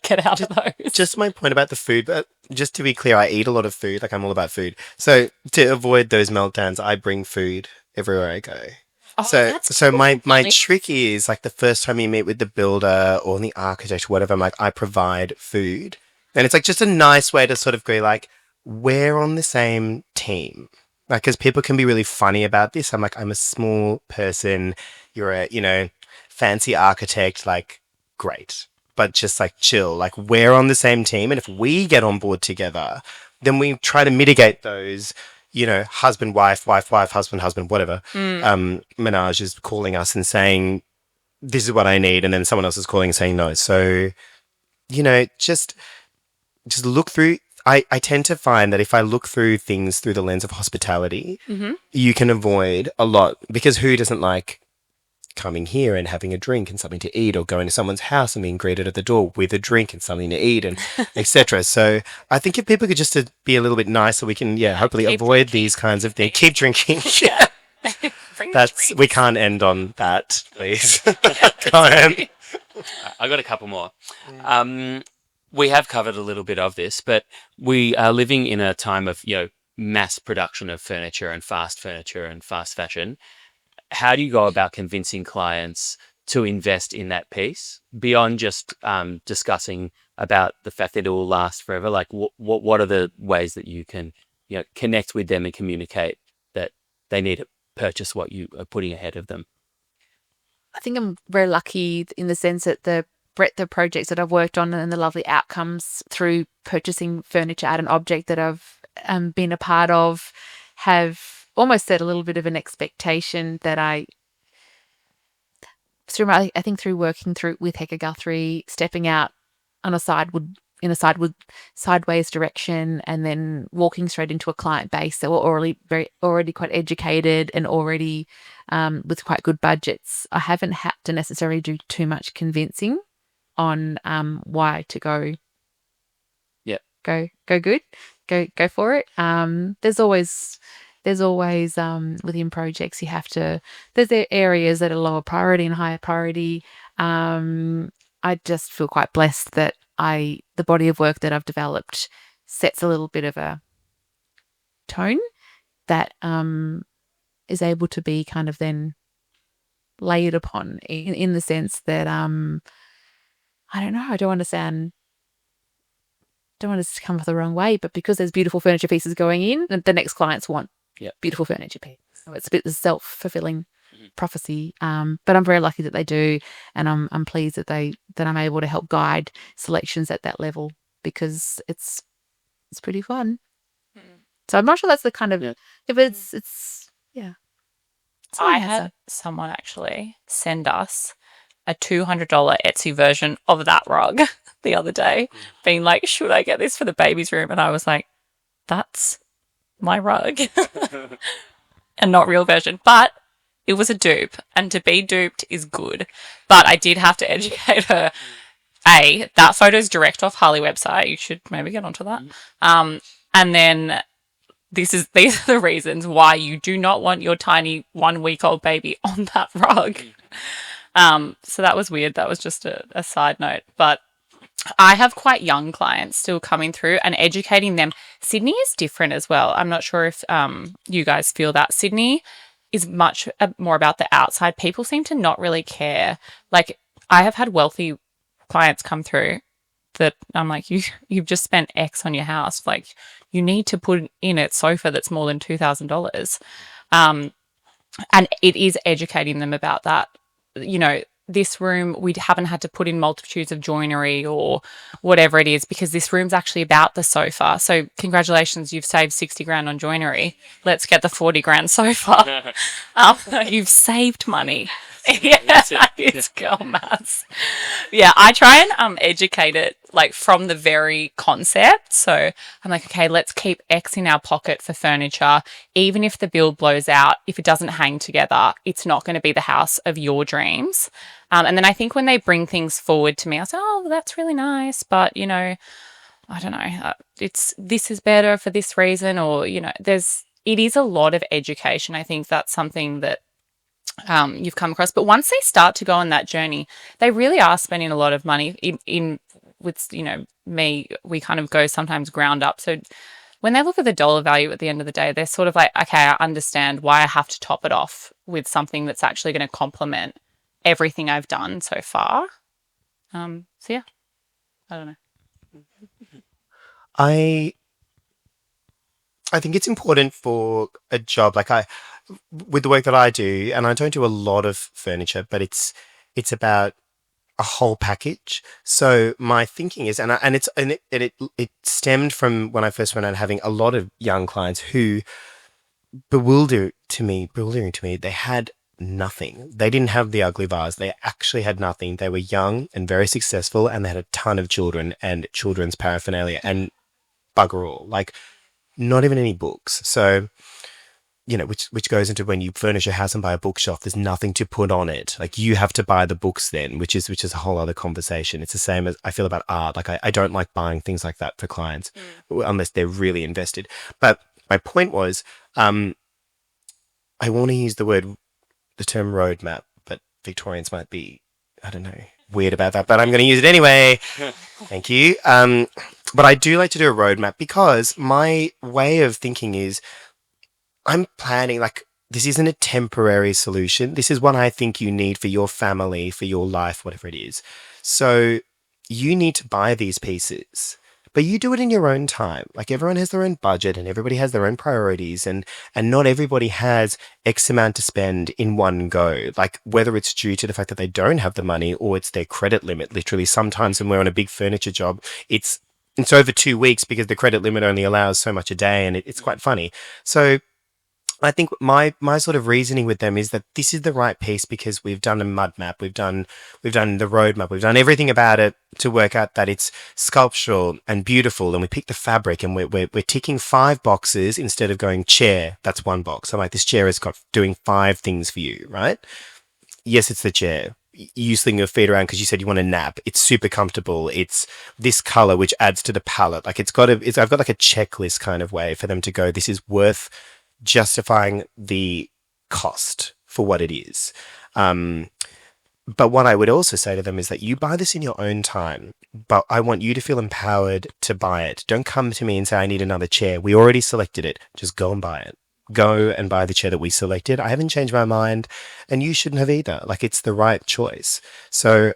get out of those. Just my point about the food, but just to be clear, I eat a lot of food. Like, I'm all about food. So to avoid those meltdowns, I bring food everywhere I go. Oh, So my trick is, like, the first time you meet with the builder or the architect or whatever, I'm like, I provide food. And it's like just a nice way to sort of go like, we're on the same team. Like, because people can be really funny about this. I'm like, I'm a small person. You're a, fancy architect. Like, great. But just like chill. Like, we're on the same team. And if we get on board together, then we try to mitigate those, husband, wife, husband, whatever. Menage is calling us and saying, this is what I need. And then someone else is calling and saying no. So, just look through. I tend to find that if I look through things through the lens of hospitality, you can avoid a lot, because who doesn't like coming here and having a drink and something to eat, or going to someone's house and being greeted at the door with a drink and something to eat, and etc. So I think if people could just be a little bit nicer, we can hopefully avoid these kinds of things. Keep drinking. Yeah. Bring That's we can't end on that, please. Can't. I got a couple more. We have covered a little bit of this, but we are living in a time of, mass production of furniture and fast fashion. How do you go about convincing clients to invest in that piece beyond just discussing about the fact that it will last forever? Like, what are the ways that you can, connect with them and communicate that they need to purchase what you are putting ahead of them? I think I'm very lucky in the sense that the breadth of projects that I've worked on and the lovely outcomes through purchasing furniture at an object that I've been a part of have almost set a little bit of an expectation that I think through working through with Hector Guthrie, stepping out on a sideways direction and then walking straight into a client base that were already quite educated and already with quite good budgets. I haven't had to necessarily do too much convincing on why to go. Yeah. Go good. Go for it. There's always within projects there's areas that are lower priority and higher priority. I just feel quite blessed that the body of work that I've developed sets a little bit of a tone that is able to be kind of then layered upon in the sense that I don't know, I don't want to come off the wrong way, but because there's beautiful furniture pieces going in, the next clients want beautiful furniture pieces. So it's a bit of self-fulfilling prophecy. But I'm very lucky that they do, and I'm pleased that I'm able to help guide selections at that level because it's pretty fun. So I'm not sure that's the kind of if it's yeah. I had someone actually send us a $200 Etsy version of that rug the other day, being like, should I get this for the baby's room? And I was like, that's my rug. And not real version. But it was a dupe, and to be duped is good. But I did have to educate her. That photo's direct off Hali website. You should maybe get onto that. And then these are the reasons why you do not want your tiny 1-week-old baby on that rug. So that was weird. That was just a side note. But I have quite young clients still coming through, and educating them. Sydney is different as well. I'm not sure if you guys feel that. Sydney is much more about the outside. People seem to not really care. Like, I have had wealthy clients come through that I'm like, you've just spent X on your house. Like, you need to put in a sofa that's more than $2,000. And it is educating them about that. This room, we haven't had to put in multitudes of joinery or whatever it is, because this room's actually about the sofa. So congratulations, you've saved 60 grand on joinery. Let's get the 40 grand sofa. You've saved money. Yeah, it's girl maths. Yeah, I try and educate it like from the very concept. So I'm like, okay, let's keep X in our pocket for furniture. Even if the build blows out, if it doesn't hang together, it's not going to be the house of your dreams. And then I think when they bring things forward to me, I say, oh, well, that's really nice, but I don't know, this is better for this reason, or it is a lot of education. I think that's something that you've come across. But once they start to go on that journey, they really are spending a lot of money in with me. We kind of go sometimes ground up. So when they look at the dollar value at the end of the day, they're sort of like, okay, I understand why I have to top it off with something that's actually going to complement everything I've done so far. So yeah, I don't know. I think it's important for a job like with the work that I do, and I don't do a lot of furniture, but it's about a whole package. So my thinking is, and it stemmed from when I first went out having a lot of young clients who bewildering to me. They had nothing. They didn't have the ugly vase. They actually had nothing. They were young and very successful, and they had a ton of children and children's paraphernalia and bugger all, like not even any books. So, which goes into when you furnish a house and buy a bookshelf, there's nothing to put on it. Like, you have to buy the books then, which is a whole other conversation. It's the same as I feel about art. Like, I don't like buying things like that for clients unless they're really invested. But my point was, I want to use the word the term roadmap, but Victorians might be, I don't know, weird about that, but I'm going to use it anyway. Thank you. But I do like to do a roadmap because my way of thinking is I'm planning, like, this isn't a temporary solution. This is what I think you need for your family, for your life, whatever it is. So you need to buy these pieces, but you do it in your own time. Like, everyone has their own budget and everybody has their own priorities, and not everybody has X amount to spend in one go. Like, whether it's due to the fact that they don't have the money or it's their credit limit. Literally, sometimes when we're on a big furniture job, it's over 2 weeks because the credit limit only allows so much a day, and it's quite funny. So I think my sort of reasoning with them is that this is the right piece because we've done a mud map, we've done the road map, we've done everything about it to work out that it's sculptural and beautiful, and we pick the fabric, and we're ticking 5 boxes instead of going chair. That's 1 box. I'm like, this chair has got doing 5 things for you, right? Yes, it's the chair. You sling your feet around because you said you want a nap. It's super comfortable. It's this color which adds to the palette. Like, I've got like a checklist kind of way for them to go, this is worth justifying the cost for what it is. But what I would also say to them is that you buy this in your own time, but I want you to feel empowered to buy it. Don't come to me and say, I need another chair. We already selected it. Just go and buy it. Go and buy the chair that we selected. I haven't changed my mind, and you shouldn't have either. Like, it's the right choice. So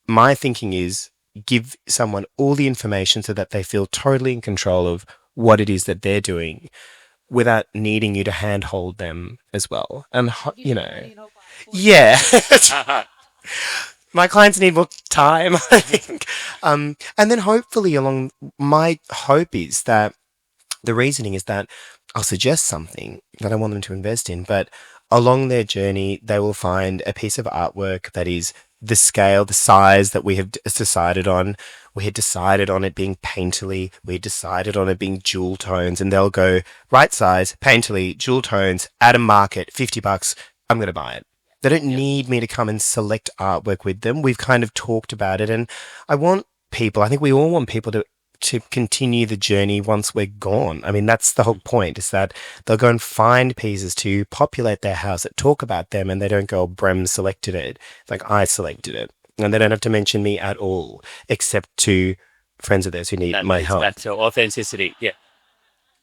my thinking is, give someone all the information so that they feel totally in control of what it is that they're doing, without needing you to handhold them as well. And, yeah. My clients need more time, I think. And then hopefully my hope is that the reasoning is that I'll suggest something that I want them to invest in, but along their journey, they will find a piece of artwork that is the scale, the size that we have decided on. We had decided on it being painterly. We had decided on it being jewel tones, and they'll go, right size, painterly, jewel tones, at a market, $50. I'm going to buy it. They don't need me to come and select artwork with them. We've kind of talked about it, and I think we all want people to continue the journey once we're gone. I mean, that's the whole point, is that they'll go and find pieces to populate their house that talk about them, and they don't go, Brem selected it. It's like, I selected it. And they don't have to mention me at all, except to friends of theirs who need my help. That's authenticity. Yeah.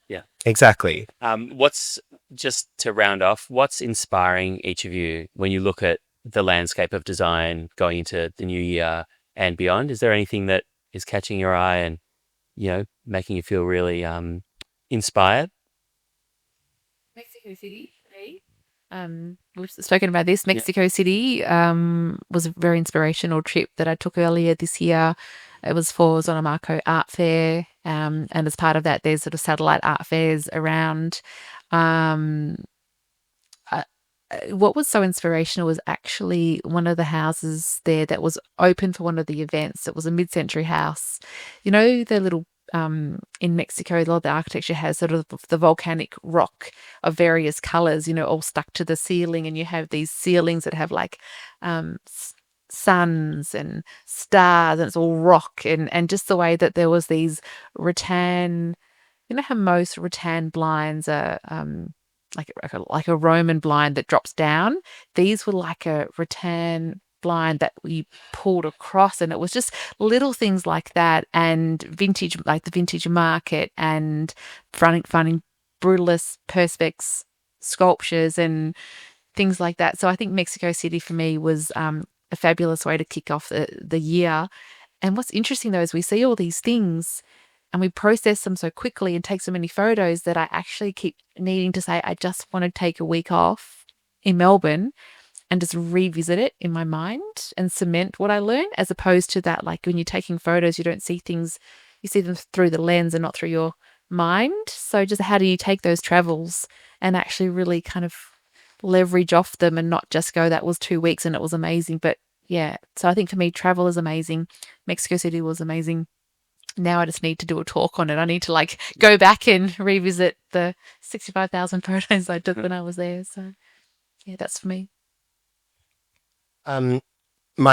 Yeah. Exactly. What's, just to round off, what's inspiring each of you when you look at the landscape of design going into the new year and beyond? Is there anything that is catching your eye and, making you feel really inspired? Mexico City. We've spoken about this. Mexico City was a very inspirational trip that I took earlier this year. It was for Zonomarco Art Fair, and as part of that, there's sort of satellite art fairs around. What was so inspirational was actually one of the houses there that was open for one of the events. It was a mid-century house. The little in Mexico, a lot of the architecture has sort of the volcanic rock of various colors, all stuck to the ceiling, and you have these ceilings that have like suns and stars, and it's all rock, and just the way that there was these rattan. How most rattan blinds are like a Roman blind that drops down. These were like a rattan blind that we pulled across, and it was just little things like that, and vintage, like the vintage market, and finding brutalist perspex sculptures and things like that. So I think Mexico City for me was a fabulous way to kick off the year. And what's interesting though is we see all these things and we process them so quickly and take so many photos that I actually keep needing to say, I just want to take a week off in Melbourne and just revisit it in my mind and cement what I learned, as opposed to that, like when you're taking photos, you don't see things, you see them through the lens and not through your mind. So just how do you take those travels and actually really kind of leverage off them and not just go, that was 2 weeks and it was amazing. But yeah, so I think for me, travel is amazing. Mexico City was amazing. Now I just need to do a talk on it. I need to like go back and revisit the 65,000 photos I took when I was there. So yeah, that's for me. Mine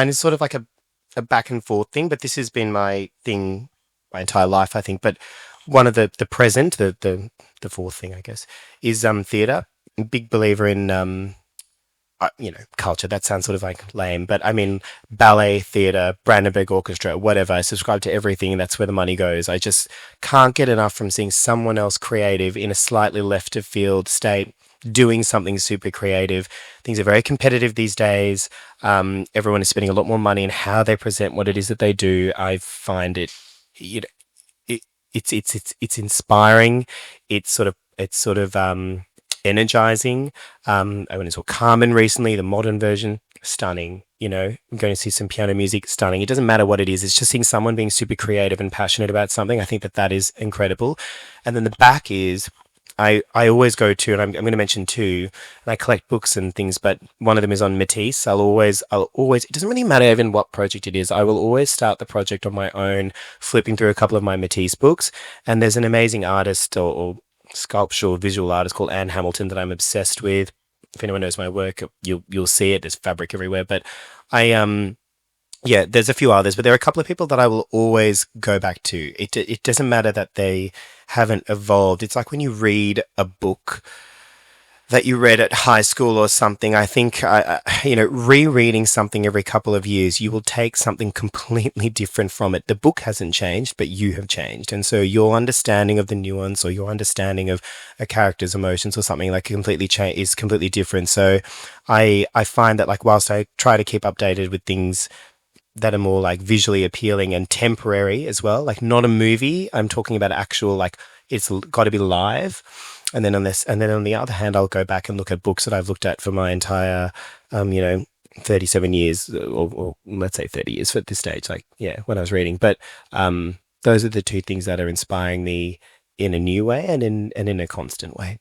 is sort of like a back and forth thing, but this has been my thing my entire life, I think. But one of the present, the fourth thing, I guess, is theatre. I'm a big believer in culture. That sounds sort of like lame, but I mean, ballet, theatre, Brandenburg Orchestra, whatever. I subscribe to everything, and that's where the money goes. I just can't get enough from seeing someone else creative in a slightly left of field state doing something super creative. Things are very competitive these days. Everyone is spending a lot more money in how they present what it is that they do. I find it, you know, it's inspiring. It's sort of energizing. I went and saw Carmen recently, the modern version, stunning. I'm going to see some piano music, stunning. It doesn't matter what it is. It's just seeing someone being super creative and passionate about something. I think that is incredible. And then the back is, I always go to, and I'm going to mention two, and I collect books and things, but one of them is on Matisse. I'll always, it doesn't really matter even what project it is. I will always start the project on my own, flipping through a couple of my Matisse books. And there's an amazing artist or sculptural visual artist called Anne Hamilton that I'm obsessed with. If anyone knows my work, you'll see it. There's fabric everywhere, but yeah, there's a few others, but there are a couple of people that I will always go back to. It doesn't matter that they haven't evolved. It's like when you read a book that you read at high school or something. I think, rereading something every couple of years, you will take something completely different from it. The book hasn't changed, but you have changed. And so your understanding of the nuance or your understanding of a character's emotions or something like is completely different. So I find that, like, whilst I try to keep updated with things that are more like visually appealing and temporary as well, like not a movie, I'm talking about actual, like, it's got to be live. And then on the other hand, I'll go back and look at books that I've looked at for my entire 37 years, or let's say 30 years at this stage, like, yeah, when I was reading. But those are the two things that are inspiring me in a new way and in a constant way.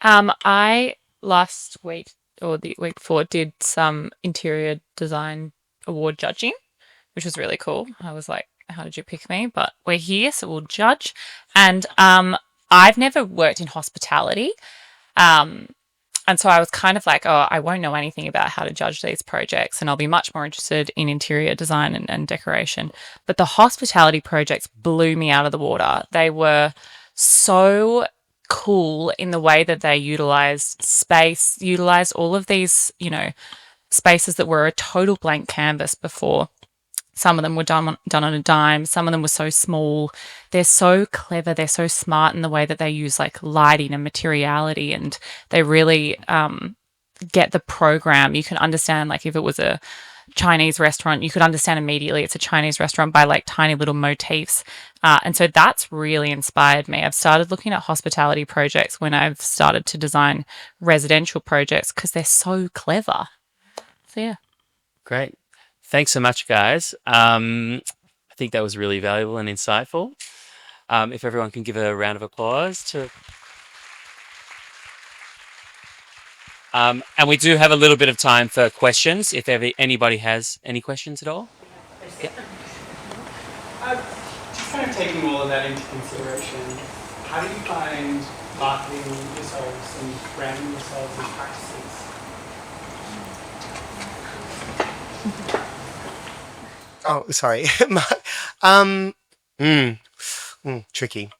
I last week or the week before did some interior design award judging, which was really cool. I was like, how did you pick me? But we're here, so we'll judge. And I've never worked in hospitality. And so I was kind of like, oh, I won't know anything about how to judge these projects, and I'll be much more interested in interior design and decoration. But the hospitality projects blew me out of the water. They were so cool in the way that they utilized space, utilized all of these, spaces that were a total blank canvas before. Some of them were done on a dime. Some of them were so small. They're so clever. They're so smart in the way that they use like lighting and materiality, and they really get the program. You can understand, like, if it was a Chinese restaurant, you could understand immediately it's a Chinese restaurant by like tiny little motifs. And so that's really inspired me. I've started looking at hospitality projects when I've started to design residential projects because they're so clever. So yeah. Great. Thanks so much, guys. I think that was really valuable and insightful. If everyone can give a round of applause to... and we do have a little bit of time for questions, if anybody has any questions at all. Yeah. Just kind of taking all of that into consideration, how do you find marketing yourselves and branding yourselves as practices? Oh, sorry. Tricky.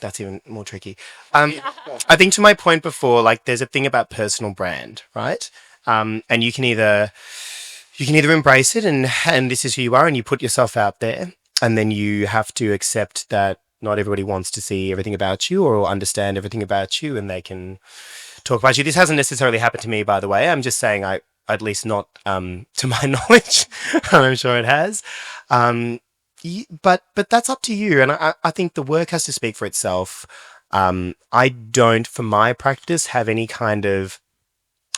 That's even more tricky. I think to my point before, like, there's a thing about personal brand, right? And you can either embrace it and this is who you are, and you put yourself out there, and then you have to accept that not everybody wants to see everything about you or understand everything about you, and they can talk about you. This hasn't necessarily happened to me, by the way. I'm just saying, at least not to my knowledge. I'm sure it has. But that's up to you. And I think the work has to speak for itself. I don't, for my practice, have any kind of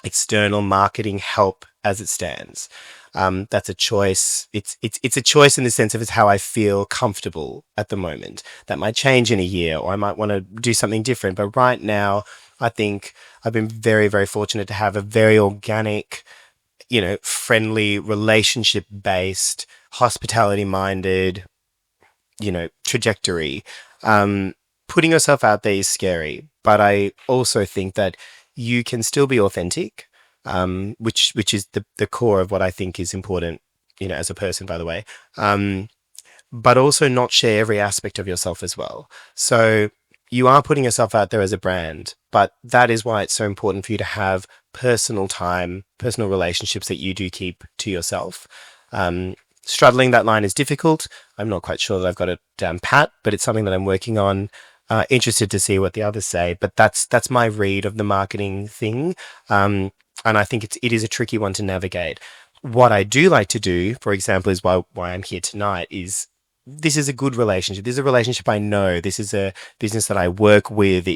external marketing help as it stands. That's a choice. It's a choice in the sense of it's how I feel comfortable at the moment. That might change in a year, or I might want to do something different. But right now, I think I've been very, very fortunate to have a very organic, friendly, relationship-based, hospitality-minded, trajectory. Putting yourself out there is scary, but I also think that you can still be authentic, which is the core of what I think is important, as a person, by the way. But also not share every aspect of yourself as well. So, you are putting yourself out there as a brand, but that is why it's so important for you to have personal time, personal relationships that you do keep to yourself. Straddling that line is difficult. I'm not quite sure that I've got it down pat, but it's something that I'm working on. Interested to see what the others say, but that's my read of the marketing thing. And I think it is a tricky one to navigate. What I do like to do, for example, is why I'm here tonight, is this is a good relationship. This is a relationship I know. This is a business that I work with.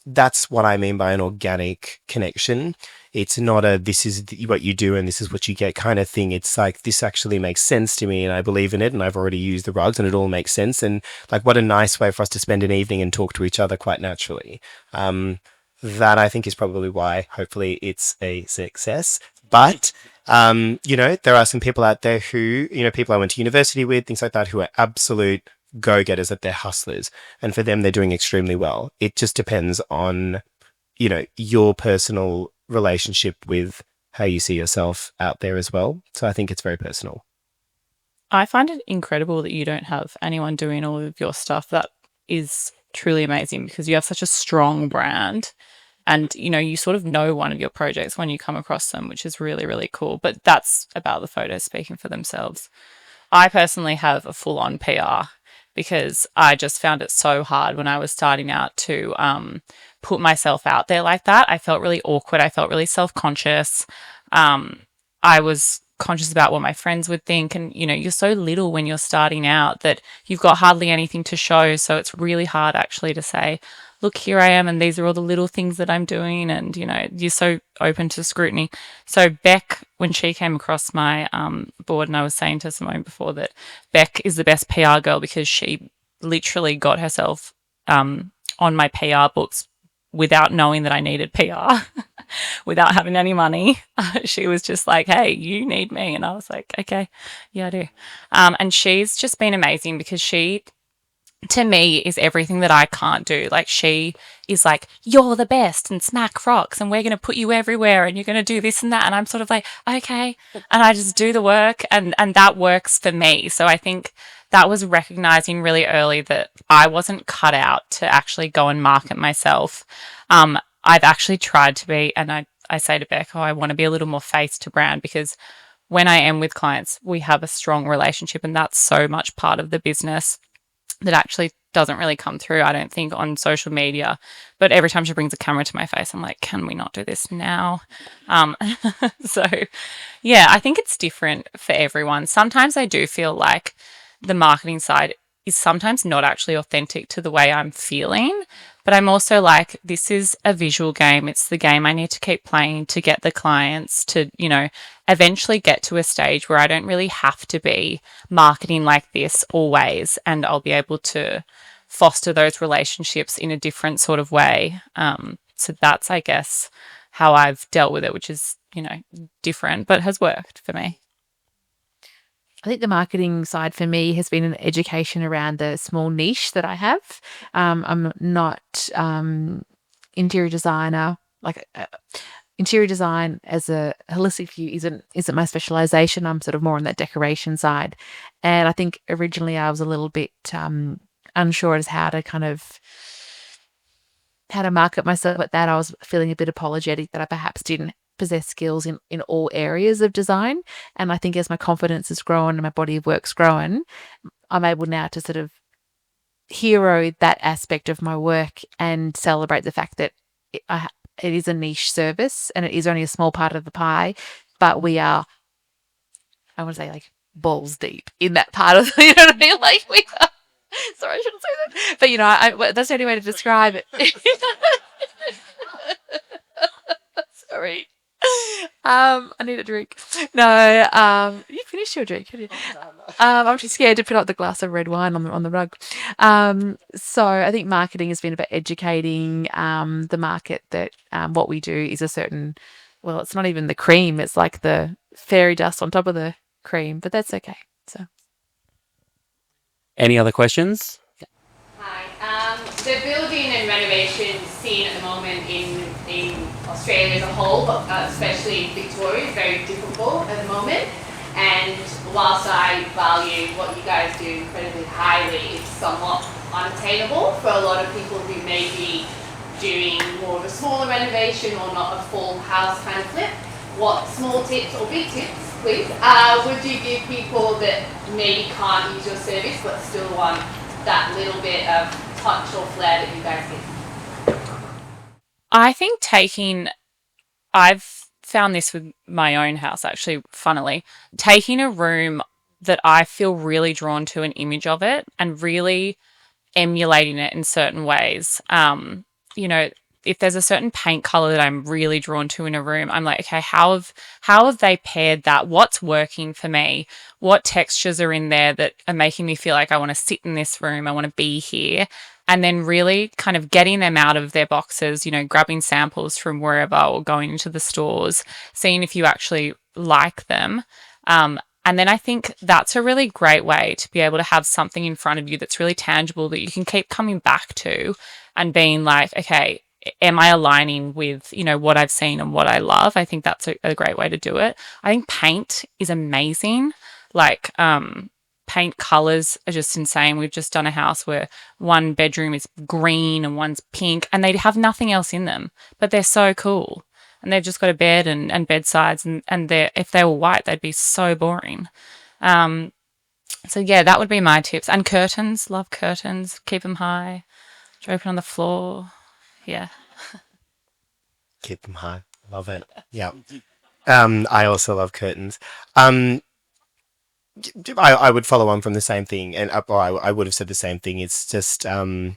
That's what I mean by an organic connection. It's not a, this is what you do and this is what you get kind of thing. It's like, this actually makes sense to me and I believe in it and I've already used the rugs and it all makes sense. And like, what a nice way for us to spend an evening and talk to each other quite naturally. That I think is probably why hopefully it's a success. But there are some people out there who, people I went to university with, things like that, who are absolute go-getters, that they're hustlers. And for them, they're doing extremely well. It just depends on, your personal relationship with how you see yourself out there as well. So I think it's very personal. I find it incredible that you don't have anyone doing all of your stuff. That is truly amazing because you have such a strong brand. And, you sort of know one of your projects when you come across them, which is really, really cool. But that's about the photos speaking for themselves. I personally have a full-on PR because I just found it so hard when I was starting out to put myself out there like that. I felt really awkward. I felt really self-conscious. I was conscious about what my friends would think. And, you're so little when you're starting out that you've got hardly anything to show. So it's really hard actually to say, look, here I am, and these are all the little things that I'm doing, and, you're so open to scrutiny. So Beck, when she came across my board, and I was saying to Simone before that Beck is the best PR girl because she literally got herself on my PR books without knowing that I needed PR, without having any money. She was just like, hey, you need me. And I was like, okay, yeah, I do. And she's just been amazing because she, to me, is everything that I can't do. Like, she is like, you're the best and smack rocks and we're going to put you everywhere and you're going to do this and that. And I'm sort of like, okay. And I just do the work and that works for me. So I think that was recognizing really early that I wasn't cut out to actually go and market myself. I've actually tried to be, and I say to Beck, I want to be a little more face to brand because when I am with clients, we have a strong relationship and that's so much part of the business that actually doesn't really come through, I don't think, on social media. But every time she brings a camera to my face, I'm like, can we not do this now? So, yeah, I think it's different for everyone. Sometimes I do feel like the marketing side is sometimes not actually authentic to the way I'm feeling. But I'm also like, this is a visual game. It's the game I need to keep playing to get the clients to, eventually get to a stage where I don't really have to be marketing like this always. And I'll be able to foster those relationships in a different sort of way. So that's, I guess, how I've dealt with it, which is, different, but has worked for me. I think the marketing side for me has been an education around the small niche that I have. I'm not interior designer. Interior design as a holistic view isn't my specialization. I'm sort of more on that decoration side. And I think originally I was a little bit unsure as how to market myself at that. I was feeling a bit apologetic that I perhaps didn't possess skills in all areas of design. And I think as my confidence has grown and my body of work's grown, I'm able now to sort of hero that aspect of my work and celebrate the fact that it is a niche service and it is only a small part of the pie, but we are, I want to say, like, balls deep in that part of, you know what I mean? Like, we are, sorry, I shouldn't say that. But, that's the only way to describe it. Sorry. I need a drink. No, you finished your drink. I'm too scared to put up the glass of red wine on the rug. So I think marketing has been about educating the market that what we do is a certain, well, it's not even the cream, it's like the fairy dust on top of the cream, but that's okay. So, Any other questions? Hi. The building and renovation scene at the moment in Australia as a whole, but especially Victoria, is very difficult at the moment. And whilst I value what you guys do incredibly highly, it's somewhat unattainable for a lot of people who may be doing more of a smaller renovation or not a full house kind of flip. What small tips or big tips, please, would you give people that maybe can't use your service but still want that little bit of touch or flair that you guys give? I think I've found this with my own house, actually, funnily, taking a room that I feel really drawn to an image of it and really emulating it in certain ways. If there's a certain paint color that I'm really drawn to in a room, I'm like, okay, how have they paired that? What's working for me? What textures are in there that are making me feel like I want to sit in this room? I want to be here. And then really kind of getting them out of their boxes, grabbing samples from wherever or going into the stores, seeing if you actually like them. And then I think that's a really great way to be able to have something in front of you that's really tangible that you can keep coming back to and being like, okay, am I aligning with, what I've seen and what I love? I think that's a great way to do it. I think paint is amazing. Like, paint colors are just insane. We've just done a house where one bedroom is green and one's pink and they have nothing else in them, but they're so cool. And they've just got a bed and bedsides and if they were white, they'd be so boring. So yeah, that would be my tips. And curtains, love curtains. Keep them high. Open on the floor. Yeah. Keep them high. Love it. Yeah. I also love curtains. I would follow on from the same thing, and I would have said the same thing. It's just to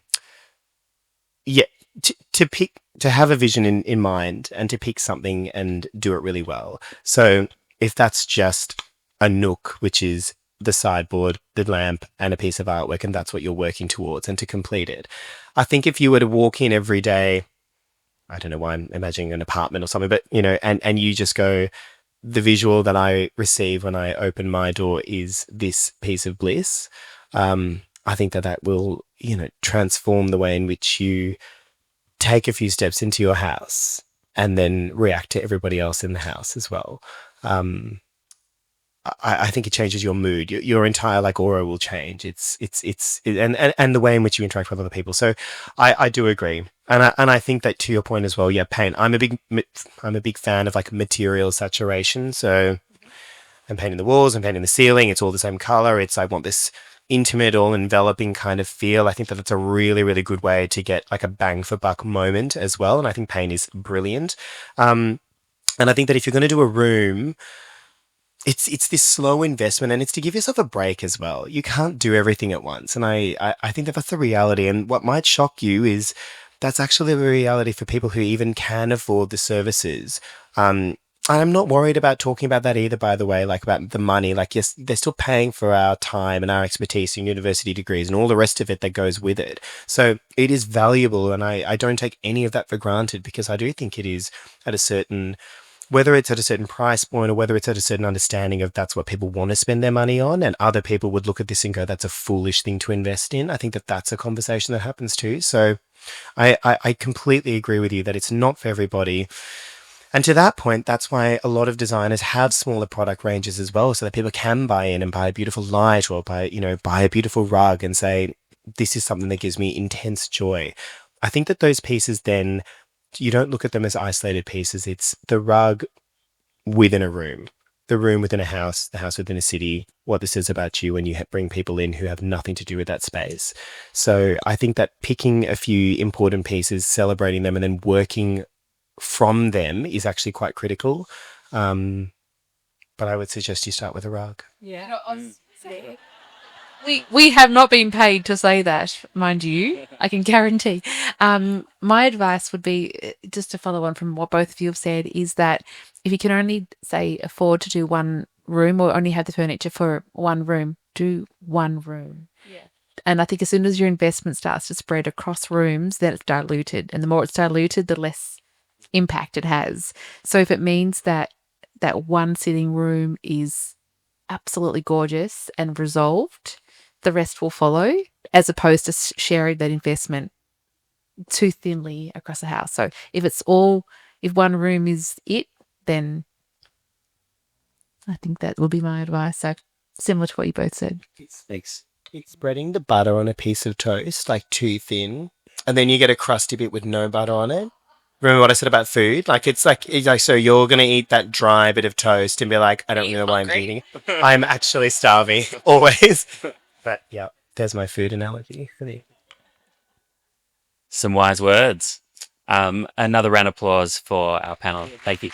have a vision in mind and to pick something and do it really well. So if that's just a nook, which is the sideboard, the lamp, and a piece of artwork, and that's what you're working towards, and to complete it, I think if you were to walk in every day, I don't know why I'm imagining an apartment or something, but and you just go, the visual that I receive when I open my door is this piece of bliss. I think that will, transform the way in which you take a few steps into your house and then react to everybody else in the house as well. I think it changes your mood. Your entire aura will change. And the way in which you interact with other people. So I do agree. And I think that, to your point as well, yeah, paint. I'm a big fan of material saturation. So I'm painting the walls, I'm painting the ceiling. It's all the same color. I want this intimate, all enveloping kind of feel. I think that it's a really, really good way to get a bang for buck moment as well. And I think paint is brilliant. And I think that if you're going to do a room, it's this slow investment, and it's to give yourself a break as well. You can't do everything at once. And I think that that's the reality. And what might shock you is that's actually the reality for people who even can afford the services. I'm not worried about talking about that either, by the way, about the money. Yes, they're still paying for our time and our expertise and university degrees and all the rest of it that goes with it. So it is valuable, and I don't take any of that for granted, because I do think it is at a certain, whether it's at a certain price point or whether it's at a certain understanding of that's what people want to spend their money on, and other people would look at this and go, that's a foolish thing to invest in. I think that that's a conversation that happens too. So I completely agree with you that it's not for everybody. And to that point, that's why a lot of designers have smaller product ranges as well, so that people can buy in and buy a beautiful light or buy a beautiful rug and say, this is something that gives me intense joy. I think that those pieces, then, you don't look at them as isolated pieces. It's the rug within a room, the room within a house, the house within a city, what this says about you when you bring people in who have nothing to do with that space. So I think that picking a few important pieces, celebrating them, and then working from them is actually quite critical. But I would suggest you start with a rug. Yeah. We have not been paid to say that, mind you, I can guarantee. My advice would be, just to follow on from what both of you have said, is that if you can only, say, afford to do one room or only have the furniture for one room, do one room. Yeah. And I think as soon as your investment starts to spread across rooms, then it's diluted. And the more it's diluted, the less impact it has. So if it means that one sitting room is absolutely gorgeous and resolved, the rest will follow, as opposed to sharing that investment too thinly across the house. So if one room is it, then I think that will be my advice. So similar to what you both said. Thanks. It's spreading the butter on a piece of toast, like too thin, and then you get a crusty bit with no butter on it. Remember what I said about food? It's like so you're gonna eat that dry bit of toast and be like, I don't really know why I'm eating it. I'm actually starving always. But yeah, there's my food analogy for the. Some wise words. Another round of applause for our panel. Thank you.